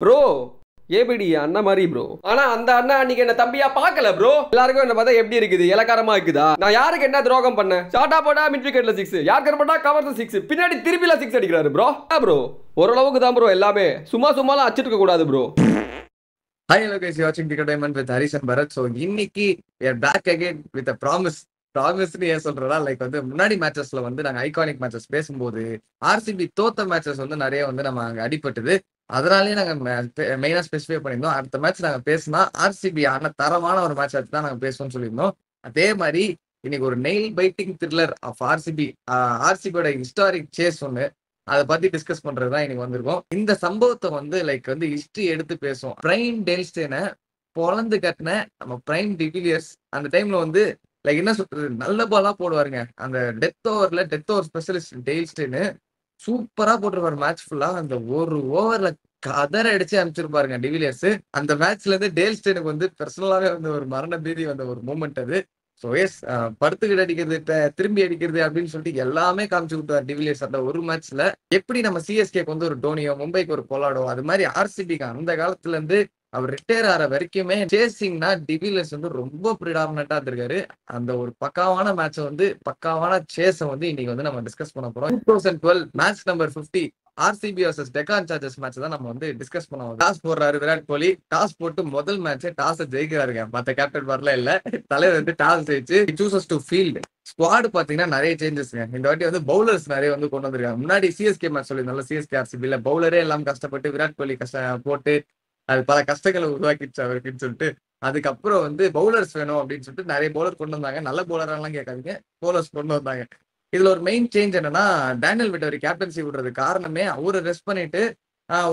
Bro APD அண்ணன் மாதிரி bro. ஆனா அந்த அண்ணன் அன்னைக்கு என்ன தம்பியா பார்க்கல ப்ரோ. எல்லாருக்கும் என்ன பார்த்தா எப்படி இருக்குது, இலக்காரமா இருக்குதா? நான் யாருக்கு என்ன துரோகம் பண்ணேன்? ஷார்ட்டா போட்டா மிட் விக்கெட்ல 6, யார்கர் போட்டா கவர் 6, பின்னாடி திருப்பில 6 அடிக்கிறாரு ப்ரோ. ப்ரோ ஓரளவுக்கு தான் ப்ரோ, எல்லாமே சும்மா சும்மாலாம் அடிச்சிட்டு இருக்க கூடாது bro. Hi, hello guys, you're watching Cricket Diamond with Harish and Bharat. So, இன்னைக்கு we are back again with a promise. ப்ராமிஸ்னு ஏன் சொல்றதா, லைக் வந்து முன்னாடி மேட்சஸ்ல வந்து நாங்கள் ஐகானிக் மேட்சஸ் பேசும்போது ஆர்சிபி தோத்த மேட்சஸ் வந்து நிறைய வந்து நம்ம அங்கே அடிபட்டது. அதனாலேயே நாங்கள் மெயினாக ஸ்பெசிஃபை பண்ணியிருந்தோம். அடுத்த மேட்ச் நாங்கள் பேசினா ஆர்சிபி ஆன தரமான ஒரு மேட்ச் எடுத்து தான் நாங்கள் பேசுவோம்னு சொல்லியிருந்தோம். அதே மாதிரி இன்னைக்கு ஒரு நெயில் பைட்டிங் த்ரில்லர் ஆஃப் ஆர்சிபியோட ஹிஸ்டாரிக் சேஸ் ஒன்று, அதை பத்தி டிஸ்கஸ் பண்றது தான் இன்னைக்கு வந்திருக்கோம். இந்த சம்பவத்தை வந்து லைக் வந்து ஹிஸ்டரி எடுத்து பேசுவோம். பிரைம் டேல்ஸ்டேனை பொழந்து கட்டின நம்ம பிரைம் டிவிலியர்ஸ் அந்த டைம்ல வந்து லைக் என்ன சொல்றது, நல்ல பாலா போடுவாருங்க. அந்த டெத் ஓவர் ஸ்பெஷலிஸ்ட் டெய்ல்ஸ்டேனு சூப்பரா போட்டிருப்பாரு மேட்ச் ஃபுல்லா. அந்த ஒரு ஓவர்ல கதற அடிச்சு அனுப்பிச்சிருப்பாருங்க டிவிலியர்ஸ். அந்த மேட்ச்ல இருந்து டேல்ஸ்டேனுக்கு வந்து பர்சனலாவே வந்து ஒரு மரண பீதி வந்த ஒரு மூமெண்ட் அது. ஸோ எஸ், படுத்துக்கிட்டு அடிக்கிறது, திரும்பி அடிக்கிறது அப்படின்னு சொல்லிட்டு எல்லாமே காமிச்சு கொடுத்தாரு டிவிலியர்ஸ் அந்த ஒரு மேட்ச்ல. எப்படி நம்ம சிஎஸ்கேக்கு வந்து ஒரு டோனியோ, மும்பைக்கு ஒரு பொலாடோ, அது மாதிரி ஆர்சிபிக்கு அந்த காலத்துல இருந்து அவர் ரிட்டையர் ஆகிற வரைக்குமே சேசிங்னா டிவிலியர்ஸ் வந்து ரொம்ப ப்ரிடாமினண்டா இருந்திருக்காரு. அந்த ஒரு பக்காவான மேட்சை வந்து பக்காவான சேஸை வந்து இன்னைக்கு வந்து நம்ம டிஸ்கஸ் பண்ண போறோம். 2012 match number 50 RCB versus Deccan chargers match தான் நம்ம வந்து டிஸ்கஸ் பண்ணுவோம். டாஸ் போடுறாரு விராட் கோலி. டாஸ் போட்டு முதல் மேட்ச் டாஸ் ஜெயிக்கிறாருங்க. மற்ற கேப்டன் வரல இல்ல, தலைவர் வந்து டாஸ் ஜெயிச்சு சூசஸ் டு ஃபீல்ட். ஸ்குவாட் பாத்தீங்கன்னா நிறைய சேஞ்சஸ்ங்க. இந்த வாட்டி வந்து பவுலர்ஸ் நிறைய வந்து கொண்டு வந்திருக்காங்க. முன்னாடி சிஎஸ்கே மேட்ச் சொல்லியிருந்தாலும் சிஎஸ்கே ஆர்சிபில பவுலரே எல்லாம் கஷ்டப்பட்டு விராட் கோலி போட்டு அது பல கஷ்டங்களை உருவாக்கிடுச்சு அவருக்குன்னு சொல்லிட்டு, அதுக்கப்புறம் வந்து பவுலர்ஸ் வேணும் அப்படின்னு சொல்லிட்டு நிறைய பவுலர் கொண்டு வந்தாங்க. நல்ல பவுலரெல்லாம் கேட்காதீங்க, பவுலர்ஸ் கொண்டு வந்தாங்க. இதுல ஒரு மெயின் சேஞ்ச் என்னன்னா, டேனியல் விட்டவரி கேப்டன்சி விடுறது காரணமே அவரை ரெஸ்ட் பண்ணிட்டு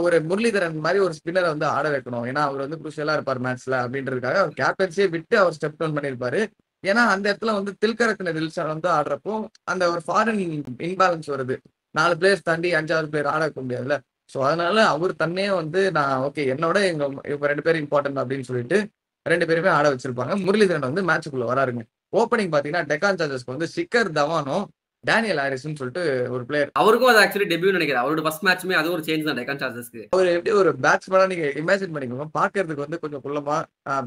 ஒரு முரளிதரன் மாதிரி ஒரு ஸ்பின்னரை வந்து ஆட வைக்கணும். ஏன்னா அவர் வந்து குரூஷியலா இருப்பார் மேட்ச்ல அப்படின்றதுக்காக அவர் கேப்டன்சியை விட்டு அவர் ஸ்டெப் டவுன் பண்ணியிருப்பாரு. ஏன்னா அந்த இடத்துல வந்து தில்கரத்தின தில்ஷான் வந்து ஆடுறப்போ அந்த ஒரு ஃபாரின் இன்பேலன்ஸ் வருது. 4 பிளேயர்ஸ் தாண்டி 5வது பிளேயர் ஆட வைக்க முடியாதுல்ல. ஸோ அதனால அவர் தன்னே வந்து நான் ஓகே என்னோட இவங்க 2 பேரும் இம்பார்ட்டன்ட் அப்படின்னு சொல்லிட்டு 2 பேருமே ஆட வச்சிருப்பாங்க. முரளிதரன் வந்து மேட்சுக்குள்ள வராருங்க. ஓப்பனிங் பாத்தீங்கன்னா டெக்கான் சார்ஜர்ஸ்க்கு வந்து ஷிக்கர் தவானும் டேனியல் ஹாரிஸ்னு சொல்லிட்டு ஒரு பிளேயர். அவருக்கும் அது ஆக்சுவலி டெபியூ நினைக்கிறேன். அவரோட ஃபர்ஸ்ட் மேட்ச்மே அது ஒரு சேஞ்ச் தான் டெக்கான் சார்ஜர்ஸ்க்கு. அவர் எப்படி ஒரு பேட்ஸ்மேனா நீங்க இமேஜின் பண்ணிக்கோங்க. பாக்குறதுக்கு வந்து கொஞ்சம் குள்ளமா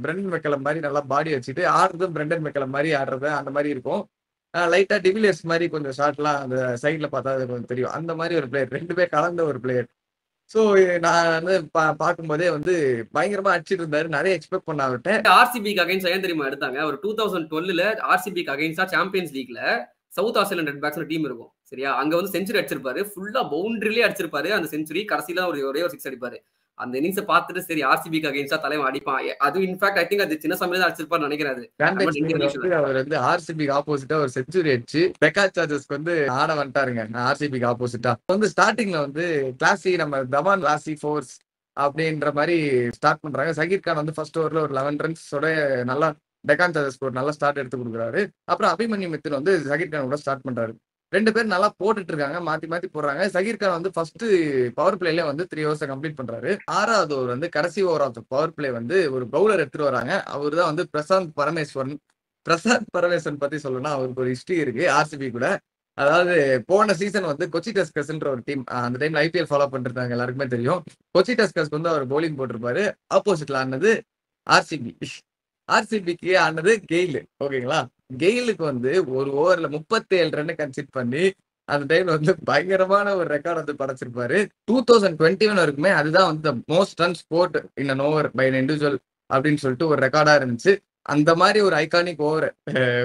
பிரெண்டன் மெக்கலம் மாதிரி நல்லா பாடி வச்சுட்டு ஆடுறதும் பிரெண்டன் மெக்கலம் மாதிரி ஆடுறது அந்த மாதிரி இருக்கும். லைட்டா டிவிலியர்ஸ் மாதிரி கொஞ்சம் ஷார்ட்லாம் அந்த சைட்ல பார்த்தா அது கொஞ்சம் தெரியும். அந்த மாதிரி ஒரு பிளேயர், 2 பேர் கலந்த ஒரு பிளேயர். ஸோ நான் வந்து பார்க்கும்போதே வந்து பயங்கரமா அடிச்சிட்டு இருந்தாரு. நிறைய எக்ஸ்பெக்ட் பண்ண அவர்கிட்ட. ஆர்சிபிக்கு அகைன்ஸ்ட் ஏன் தெரியுமா எடுத்தாங்க? ஒரு 2012ல ஆர்சிபிக்கு அகைன்ஸ்டா சாம்பியன்ஸ் லீக்ல south Australian red backs team இருக்கும் சரியா, அங்க வந்து செஞ்சுரி அடிச்சிருப்பாரு. ஃபுல்லா பவுண்டரிலே அடிச்சிருப்பாரு அந்த செஞ்சுரி. கடைசியில ஒரே ஒரு 6 அடிப்பாரு. அந்த இன்னிங்ஸை பார்த்துட்டு சரி ஆர்சிபிக்கு அகைன்ஸ்டா தலைவன் அடிப்பான். அது இன்ஃபேக்ட் ஐ திங்க் அது சின்ன சமயம் தான் அடிச்சிருப்பாரு நினைக்கிறாரு. அவர் வந்து ஆர்சிபிக்கு ஆப்போசிட்டா ஒரு செஞ்சுரி அடிச்சு டெக்கான் சார்ஜர்ஸ்க்கு வந்து ஆட வந்துட்டாருங்க. ஆர்சிபிக்கு ஆப்போசிட்டா வந்து ஸ்டார்டிங்ல வந்து கிளாசி நம்ம தவான் கிளாசி ஃபோர்ஸ் அப்படின்ற மாதிரி ஸ்டார்ட் பண்றாங்க. சகீர் கான் வந்து ஃபர்ஸ்ட் ஓவர்ல ஒரு 11 ரன்ஸோட நல்லா டெக்கான் சார்ஜர்ஸ்க்கு ஒரு நல்ல ஸ்டார்ட் எடுத்து கொடுக்குறாரு. அப்புறம் அபிமன்யு மித்தல் வந்து சகீர் கான் கூட ஸ்டார்ட் பண்றாரு. 2 பேர் நல்லா போட்டுட்டு இருக்காங்க, மாத்தி மாத்தி போடுறாங்க. சகீர் கான் வந்து ஃபர்ஸ்ட் பவர் பிளேல வந்து 3 ஓவர்ஸ் கம்ப்ளீட் பண்றாரு. 6வது ஓவர் வந்து கடைசி ஓவர் ஆஃப் பவர் பிளே வந்து ஒரு பவுலர் எடுத்துட்டு வராங்க. அவர் தான் வந்து பிரசாந்த் பரமேஸ்வரன் பத்தி சொல்லணும்னா அவருக்கு ஒரு ஹிஸ்டரி இருக்கு ஆர்சிபி கூட. அதாவது போன சீசன் வந்து கொச்சி டஸ்கர்ஸ்ன்ற ஒரு டீம், அந்த டைம்ல ஐபிஎல் ஃபாலோ பண்ணிருந்தாங்க, எல்லாருக்குமே தெரியும். கொச்சி டஸ்கர்ஸ்க்கு வந்து அவர் பவுலிங் போட்டிருப்பாரு. ஆப்போசிட்ல ஆனது ஆர்சிபிக்கு ஆனது கெயில். ஓகேங்களா, கெயிலுக்கு வந்து ஒரு ஓவர்ல 37 ரன் கன்சிட் பண்ணி அந்த டைம்ல வந்து பயங்கரமான ஒரு ரெக்கார்ட் வந்து படைச்சிருப்பாரு. 2021 வரைக்குமே அதுதான் வந்து most run scored in an over by an individual அப்படின்னு சொல்லிட்டு ஒரு ரெக்கார்டா இருந்துச்சு. அந்த மாதிரி ஒரு ஐகானிக் ஓவர்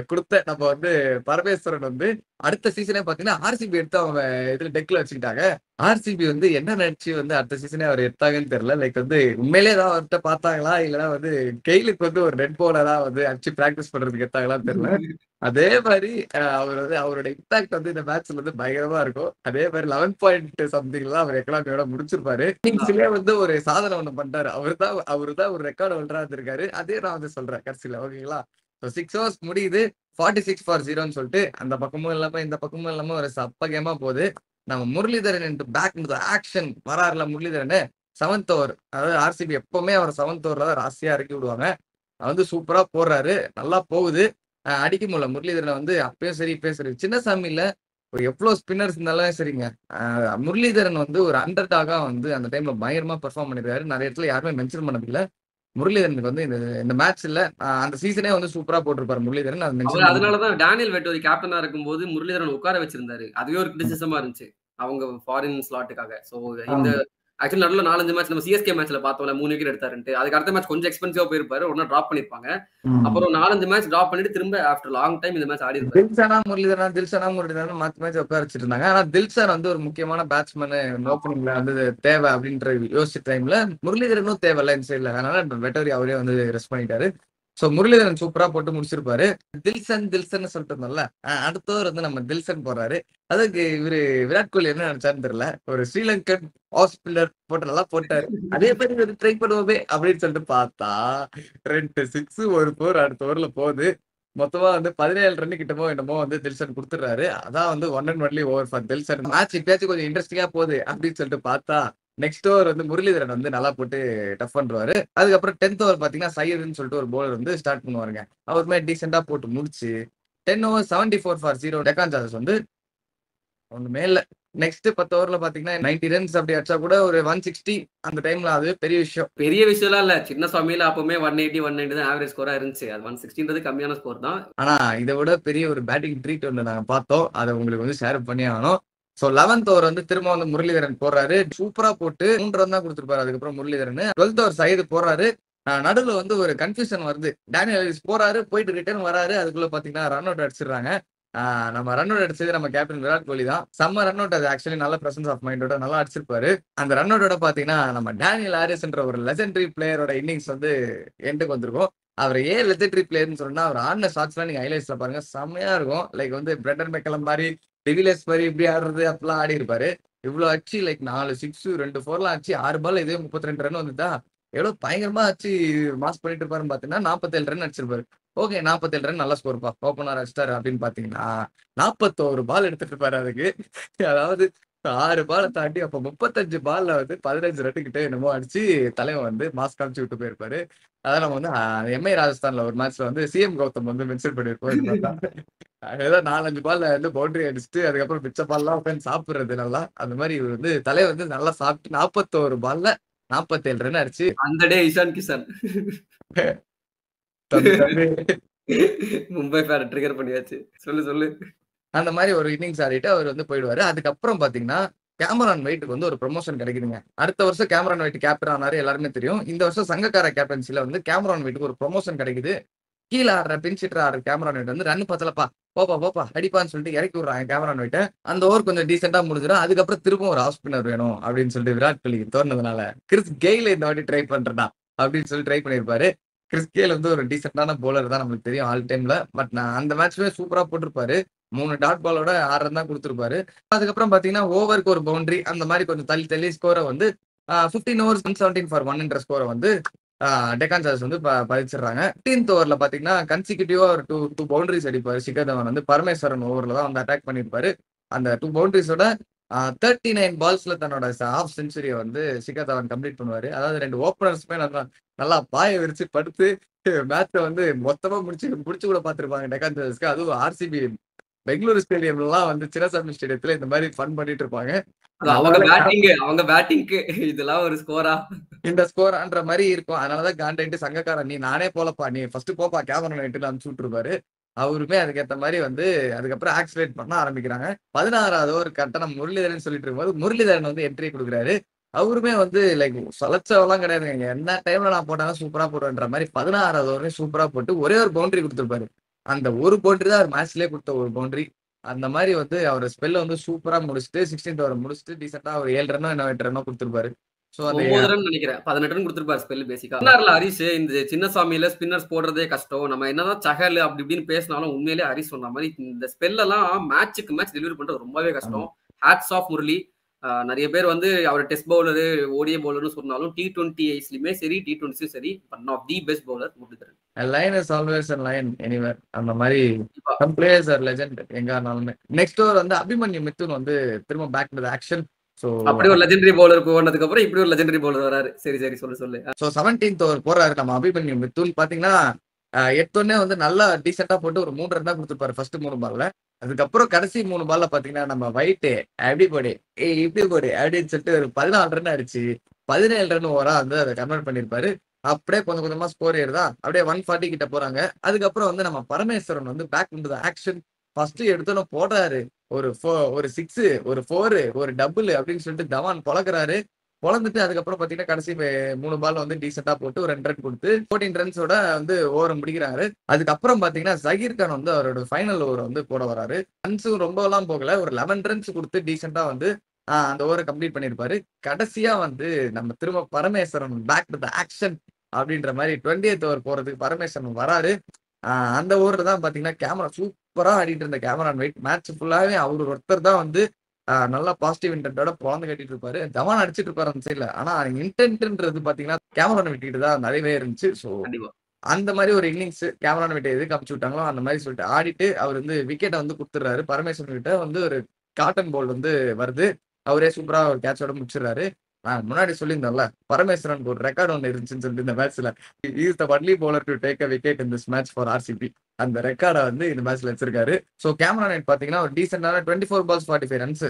கொடுத்த நம்ம வந்து பரமேஸ்வரன் வந்து அடுத்த சீசனே பாத்தீங்கன்னா ஆர்சிபி எடுத்து அவங்க இதுல டெக்ல வச்சுக்கிட்டாங்க. ஆர்சிபி வந்து என்ன நினைச்சு வந்து அடுத்த சீசனே அவர் எடுத்தாங்கன்னு தெரியல. லைக் வந்து உண்மையிலே தான் அவர்கிட்ட பார்த்தாங்களா இல்லைன்னா வந்து கெயிலுக்கு வந்து ஒரு ரெட் பவுலரா வந்து அடிச்சு பிராக்டிஸ் பண்றதுக்கு எடுத்தாங்களான்னு தெரியல. அதே மாதிரி அவர் வந்து அவரோட இம்பாக்ட் வந்து இந்த மேட்ச்ல வந்து பயங்கரமா இருக்கும். அதே மாதிரி 11 பாயிண்ட் சம்திங்லாம் அவர் எக்கனாமியோட முடிச்சிருப்பாரு. இன்னிங்ஸ்லயே வந்து ஒரு சாதனை ஒண்ணு பண்றாரு. அவருதான் ஒரு ரெக்கார்டு ஒன்றா இருந்திருக்காரு. அதே நான் வந்து சொல்றேன் கடைசியில. ஓகேங்களா, 6 ஓவர்ஸ் முடியுது, 46 for 0ன்னு சொல்லிட்டு அந்த பக்கமும் இல்லாம இந்த பக்கமும் இல்லாம ஒரு சப்ப கேமா போகுது. நம்ம முரளிதரன் பேக் இன்டு ஆக்ஷன் வராருல முரளிதரன். 7th ஓவர், அதாவது ஆர்சிபி எப்பவுமே அவர் 7th ஓவர்ல தான் ராசியா இறக்கி விடுவாங்க. வந்து சூப்பரா போடுறாரு, நல்லா போகுது. அடிக்க முடியல முரளிதரனை வந்து அப்பயும் சரி இப்பயும் சரி. சின்னசாமி இல்ல எவ்வளவு ஸ்பின்னர்ஸ் இருந்தாலும் சரிங்க. முரளிதரன் வந்து ஒரு அண்டர் டாகா வந்து அந்த டைம்ல பயங்கரமா பெர்ஃபார்ம் பண்ணிருக்காரு. நிறைய இடத்துல யாருமே மென்ஷன் பண்ணதில்ல. முரளிதரனுக்கு வந்து இந்த மேட்ச்ல அந்த சீசனே வந்து சூப்பரா போட்டிருப்பாரு முரளிதரன். அது அவர் மென்ஷன் பண்ணி அதனாலதான் டேனியல் வெட்டோரி கேப்டனா இருக்கும்போது முரளிதரன் உட்கார வச்சிருந்தாரு. அதுவே ஒரு கிரிட்டிசிசமா இருந்துச்சு. அவங்க ஃபாரின் ஸ்லாட்டுக்காக. சோ இந்த ஆமா. ஆக்சுவலி நடுவுல 4, 5 மேட்ச் நம்ம சிஎஸ்கே மேட்ச்ல பார்த்தோம்ல 3 விக்கெட் எடுத்தாருன்ட்டு. அதுக்கு அடுத்த மேட்ச் கொஞ்சம் எக்ஸ்பென்சிவா போயிருப்பாரு. உடனே டிராப் பண்ணிருப்பாங்க. ம். அப்புறம் 4, 5 மேட்ச் டிராப் பண்ணிட்டு திரும்ப ஆஃப்டர் லாங் டைம் இந்த மேட்ச் ஆடி இருப்பாரு. தில்ஷனா முரளிதரன் மாத்தி மாத்தி உட்கார வச்சிட்டு இருந்தாங்க. ஆனா தில்ஷன் வந்து ஒரு முக்கியமான பேட்ஸ்மேன் ஓப்பனிங்ல வந்து தேவை அப்படின்ற யோசிச்ச டைம்ல முரளிதரனும் தேவையில்ல இந்த சைட்ல. அதனால வெட்டோரி அவரே வந்து ரெஸ்ட் பண்ணிட்டாரு. சோ முரளிதரன் சூப்பரா போட்டு முடிச்சிருப்பாரு. தில்ஷன் சொல்லிட்டு இருந்தோம்ல. அடுத்தவர் வந்து நம்ம தில்ஷன் போறாரு. அதுக்கு இவரு விராட் கோலி என்ன நினைச்சாருன்னு தெரியல. ஒரு ஸ்ரீலங்கன் ஆஃப் ஸ்பின்னர் போட்டு நல்லா போட்டாரு. அதே மாதிரி ஒரு ட்ரை பண்ணுவோமே அப்படின்னு சொல்லிட்டு பார்த்தா 2 6 1 4 அடுத்த ஓவர்ல போகுது. மொத்தமா வந்து 17 ரன் கிட்டமோ என்னமோ வந்து தில்ஷன் குடுத்துடுறாரு. அதான் வந்து 1 and only over for Dilshan. Match இப்பயாச்சும் கொஞ்சம் இன்ட்ரெஸ்டிங்கா போகுது அப்படின்னு சொல்லிட்டு பார்த்தா நெக்ஸ்ட் ஓவர் வந்து முரளிதரன் வந்து நல்லா போட்டு டஃப் பண்றாரு. அதுக்கப்புறம் 10th ஓவர் பாத்தீங்கன்னா சையதுன்னு சொல்லிட்டு ஒரு பவுலர் வந்து ஸ்டார்ட் பண்ணுவாருங்க. அவருமே டீசெண்டா போட்டு முடிச்சு 10 ஓவர் 74 ஃபார் 0 டெக்கான் சார்ஜர்ஸ் வந்து ஒண்ணுமே இல்ல. நெக்ஸ்ட் 10 ஓவர்ல பாத்தீங்கன்னா 90 ரன்ஸ் அப்படி அடிச்சா கூட ஒரு 160 அந்த டைம்ல அதுவே பெரிய விஷயம். பெரிய விஷயம்லாம் இல்ல. சின்னசாமியில அப்பவுமே 180, 190 தான் ஆவரேஜ் ஸ்கோரா இருந்துச்சு. அது 160ன்றது கம்மியான ஸ்கோர் தான். ஆனா இதை விட பெரிய ஒரு பேட்டிங் ட்ரீட் ஒன்று நாங்க பார்த்தோம். அதை உங்களுக்கு வந்து ஷேர் பண்ணி ஆகணும். சோ 11th ஓவர் வந்து திரும்ப வந்து முரளிதரன் போடுறாரு. சூப்பரா போட்டு 3 ரன் தான் கொடுத்திருப்பாரு. அதுக்கப்புறம் முரளிதரன் 12th ஓவர் சையது போடுறாரு. நடுவுல வந்து ஒரு கன்ஃபியூஷன் வருது. டேனியல் ஹாரிஸ் போறாரு, போயிட்டு ரிட்டர்ன் வராரு. அதுக்குள்ள பாத்தீங்கன்னா ரன் அவுட் அடிச்சிடுறாங்க. நம்ம ரன் அவுட் அடிச்சது நம்ம கேப்டன் விராட் கோலி தான். செம்ம ரன் அவுட். அது ஆக்சுவலி நல்ல பிரசன்ஸ் ஆஃப் மைண்டோட நல்லா அடிச்சிருப்பாரு. அந்த ரன் அவுட்டோட பாத்தீங்கன்னா நம்ம டேனியல் ஹாரிஸ்ன்ற ஒரு லெஜெண்டரி பிளேயரோட இன்னிங்ஸ் வந்து எண்டுக்கு வந்திருக்கும். அவர் ஏன் லெஜெண்டரி பிளேயர்னு சொன்னா அவர் ஆடின ஷாட்ஸ்லாம் நீங்க ஹைலைட்ஸ்ல பாருங்க, செம்மையா இருக்கும். லைக் வந்து பிரெண்டன் மெக்கலம் மாதிரி டிவிலியர்ஸ் மாதிரி இப்படி ஆடுறது அப்படிலாம் ஆடி இருப்பாரு. இவ்வளவு அடிச்சு லைக் 4 6 2 4லாம் அடிச்சு 6 பால் இதே 32 ரன் வந்துட்டா எவ்வளவு பயங்கரமா அடிச்சு மாஸ் பண்ணிட்டு இருப்பாருன்னு பாத்தீங்கன்னா 47 ரன் அடிச்சிருப்பாரு. ஓகே, 47 ரன் நல்ல ஸ்கோர்ப்பா, ஓப்பனர் அடிச்சிட்டாரு அப்படின்னு பாத்தீங்கன்னா 41 பால் எடுத்துட்டு இருப்பாரு அதுக்கு. அதாவது 6 பாலை தாண்டி அப்ப 35 பால்ல வந்து 15 ரன் கிட்ட என்னமோ அடிச்சு தலைவன் வந்து மாஸ் காமிச்சு விட்டு போயிருப்பாரு. அதான் நம்ம வந்து எம்ஐ ராஜஸ்தான்ல ஒரு மேட்ச்ல வந்து சிஎம் கௌதம் வந்து மென்ஷன் பண்ணிருப்போம் இது மாதிரி தான். ஏதோ 4-5 பால்ல வந்து பவுண்டரி அடிச்சுட்டு அதுக்கப்புறம் மிச்ச பால்லாம் உட்காந்து சாப்பிடுறது நல்லா. அந்த மாதிரி இவர் வந்து தலைவர் வந்து நல்லா சாப்பிட்டு 41 பால்ல 47 ரன் அடிச்சு அந்த டே இஷான் கிஷன். தம்பி தம்பி மும்பை ஃபேன் ட்ரிகர் பண்ணியாச்சு. சொல்லு. அந்த மாதிரி ஒரு இன்னிங்ஸ் ஆடிட்டு அவர் வந்து போயிடுவாரு. அதுக்கப்புறம் பாத்தீங்கன்னா கேமரான் வெயிட்டுக்கு வந்து ஒரு ப்ரொமோஷன் கிடைக்குதுங்க. அடுத்த வருஷம் கேமரான் வெயிட் கேப்டன் ஆனாரு, எல்லாருமே தெரியும். இந்த வருஷம் சங்கக்கார கேப்டன்சில வந்து கேமரான் வெயிட்டுக்கு ஒரு ப்ரொமோஷன் கிடைக்குது. கீழ ஆடுற பின்சிட்டர் ஆடுற கேமரான் வெயிட் வந்து ரன் பத்தலப்பா, போப்பா அடிப்பான்னு சொல்லிட்டு இறக்கி விடுறாங்க கேமரான் வெயிட்ட. அந்த ஓவர் கொஞ்சம் டீசெண்டா முடிஞ்சிடும். அதுக்கப்புறம் திரும்ப ஒரு ஆஃப் ஸ்பின்னர் வேணும் அப்படின்னு சொல்லிட்டு விராட் கோலிக்கு தோணுனதுனால கிறிஸ் கெயில் இந்த வாட்டி ட்ரை பண்றேன்டா அப்படின்னு சொல்லி ட்ரை பண்ணிருப்பாரு. கிறிஸ் கெயில் வந்து ஒரு டீசென்டான போலர் தான் நம்மளுக்கு தெரியும் ஆல் டைம்ல. பட் நான் அந்த மேட்ச்மே சூப்பரா போட்டிருப்பாரு. 3 டாட் பாலோட 6 ரன் தான் கொடுத்திருப்பாரு. அதுக்கப்புறம் பாத்தீங்கன்னா ஓவருக்கு ஒரு பவுண்டரி அந்த மாதிரி கொஞ்சம் தள்ளி தள்ளி ஸ்கோரை வந்து 15 ஓவர்ஸ் 117 ஃபார் 1 என்ற ஸ்கோரை வந்து டெக்கான் சார்ஜர்ஸ் வந்து பதிச்சிடுறாங்க. 15th ஓவர்ல பாத்தீங்கன்னா கன்சிக்யூட்டிவா ஒரு 2 பவுண்டரிஸ் அடிப்பாரு. சிகர் தவான் வந்து பரமேஸ்வரன் ஓவர்ல தான் வந்து அட்டாக் பண்ணிருப்பாரு. அந்த 2 பவுண்டரிஸோட 39 பால்ஸ்ல தன்னோட ஹாஃப் செஞ்சுரியை வந்து சிகர் தவான் கம்ப்ளீட் பண்ணுவாரு. அதாவது 2 ஓப்பனர்ஸ்மே நல்லா பாய விரிச்சு படுத்து மேட்சை வந்து மொத்தமா முடிச்சு கூட பாத்துருப்பாங்க டெக்கான் சார்ஜர்ஸ்க்கு. அதுவும் ஆர்சிபி பெங்களூரு ஸ்டேடியம்லாம் வந்து சின்னசாமி ஸ்டேடியத்துல இந்த மாதிரி ஃபன் பண்ணிட்டு இருப்பாங்க. அவங்க பேட்டிங்க்கு இதெல்லாம் ஒரு ஸ்கோரா? இந்த ஸ்கோரான்ற மாதிரி இருக்கும். அதனாலதான் காண்டாயிட்டு சங்கக்காரன் நீ நானே போலப்பா, நீ ஃபர்ஸ்ட் போப்பா கேமரா நைட்டுல அனுப்பிச்சு விட்டுருப்பாரு. அவருமே அதுக்கேற்ற மாதிரி வந்து அதுக்கப்புறம் ஆக்சிலேட் பண்ண ஆரம்பிக்கிறாங்க. 16வது ஓவர் கரெக்டா நம்ம முரளிதரன் சொல்லிட்டு இருக்கும்போது முரளிதரன் வந்து என்ட்ரி கொடுக்குறாரு. அவருமே வந்து லைக் சலச்சவெல்லாம் கிடையாதுங்க. என்ன டைம்ல நான் போட்டாலும் சூப்பரா போடுவேன்ற மாதிரி 16வது ஓவரையும் சூப்பரா போட்டு ஒரே ஒரு பவுண்டரி கொடுத்துருப்பாரு. அந்த ஒரு பவுண்டரி தான் அவர் மேட்ச்லயே கொடுத்த ஒரு பவுண்டரி. அந்த மாதிரி வந்து அவர் ஸ்பெல்ல வந்து சூப்பரா முடிச்சுட்டு 16th ஓவர் முடிச்சுட்டு டீசெண்டா ஒரு 7 ரன்னோ என்ன 8 ரன்னோ கொடுத்துருப்பாரு. சோ அந்த 9 ரன் நினைக்கிறேன். 18 ரன் கொடுத்திருப்பாரு ஸ்பெல் பேசிக்கா. சொன்னார்ல ஹரிஷ், இந்த சின்னசாமியில ஸ்பின்னர்ஸ் போடுறதே கஷ்டம். நம்ம என்னதான் சஹல் அப்படி இப்படின்னு பேசினாலும் உண்மையிலேயே ஹரிஷ் சொன்ன மாதிரி இந்த ஸ்பெல் எல்லாம் மேட்சுக்கு மேட்ச் டெலிவரி பண்றது ரொம்பவே கஷ்டம். Hats off Murali. நிறைய பேர் வந்து அவர் டெஸ்ட் பவுலரு, ஓடிஐ பவுலர்னு சொன்னாலும் T20 ஐஸ்லயுமே சரி, T20ஸும் சரி, one of the best bowler Muralitharan. A line is always a line anywhere. அந்த மாதிரி some players are legend எங்க ஆனாலுமே. நெக்ஸ்ட் ஓவர் வந்து அபிமன்யு மிதுன் வந்து திரும்ப back to the action. So அப்படி ஒரு லெஜெண்டரி பவுலர் போனதுக்கு அப்புறம் இப்படி ஒரு லெஜெண்டரி பவுலர் வராரு. சரி சொல்லு. சோ 17th ஓவர் போறாரு நம்ம அபிமன்யு மிதுன். பாத்தீங்கன்னா எடுத்தோடனே வந்து நல்லா டீசெண்டா போட்டு ஒரு 3 ரன் தான் கொடுத்துருப்பாரு ஃபர்ஸ்ட் 3 பால்ல. அதுக்கப்புறம் கடைசி 3 பால்ல பாத்தீங்கன்னா நம்ம வைட்டு அப்படி போடு இப்படி போடு அப்படின்னு சொல்லிட்டு ஒரு 14 ரன் அடிச்சு 17 ரன் ஓவரா வந்து அதை கன்வெர்ட் பண்ணிருப்பாரு. அப்படியே கொஞ்சம் கொஞ்சமா ஸ்கோர் ஏறுதா அப்படியே 140 கிட்ட போறாங்க. அதுக்கப்புறம் வந்து நம்ம பரமேஸ்வரன் வந்து back into the action. First எடுத்தோன்னு போடுறாரு ஒரு 6 ஒரு 4 ஒரு டபுள் அப்படின்னு சொல்லிட்டு தவான் பொழக்கிறாரு. பொழந்துட்டு அதுக்கப்புறம் பாத்தீங்கன்னா கடைசி 3 பால் வந்து டீசெண்டா போட்டு ஒரு 2 ரன் கொடுத்து 14 ரன்ஸோட வந்து ஓவரை முடிக்கிறாரு. அதுக்கப்புறம் பாத்தீங்கன்னா ஜகீர் கான் வந்து அவரோட ஃபைனல் ஓவர் வந்து போட வராரு. ரன்ஸும் ரொம்ப எல்லாம் போகல, ஒரு 11 ரன்ஸ் கொடுத்து டீசெண்டா வந்து அந்த ஓவரை கம்ப்ளீட் பண்ணிருப்பாரு. கடைசியா வந்து நம்ம திரும்ப Parameswaran back to the action அப்படின்ற மாதிரி 20th ஓவர் போறதுக்கு பரமேஸ்வரன் வராரு. அந்த ஓவர் தான் பாத்தீங்கன்னா கேமரா சூப்பரா ஆடிட்டு இருந்த கேமரா வெயிட் மேட்ச் ஃபுல்லாவே அவர் ஒருத்தர் தான் வந்து நல்லா பாசிட்டிவ் இன்டென்ட்டோட பொழந்து கட்டிட்டு இருப்பாரு. தவான் அடிச்சிட்டு இருப்பாரு அந்த சைட்ல. ஆனா இன்டென்ட்ன்றது பாத்தீங்கன்னா கேமரா விட்டுட்டு தான் நிறையவே இருந்துச்சு. ஸோ அந்த மாதிரி ஒரு இன்னிங்ஸ் கேமரா விட்டு எதுக்கு அமுச்சு விட்டாங்களோ அந்த மாதிரி சொல்லிட்டு ஆடிட்டு அவர் வந்து விக்கெட்டை வந்து கொடுத்துடுறாரு. பரமேஸ்வரன் கிட்ட வந்து ஒரு காட்டன் பால் வந்து வருது. அவரே சூப்பரா ஒரு கேட்சோட முடிச்சிடறாரு. நான் முன்னாடி சொல்லியிருந்தேன்ல பரமேஸ்வரனுக்கு ஒரு ரெக்கார்டு ஒன்று இருந்துச்சுன்னு சொல்லிட்டு இந்த மேட்ச்ல is the only bowler to take a wicket in this match for RCB. அந்த ரெக்கார்டை வந்து இந்த மேட்ச்ல வச்சிருக்காரு. சோ கேமரா நைட் பாத்தீங்கன்னா ஒரு டீசென்டான 24 balls 45 ரன்ஸ்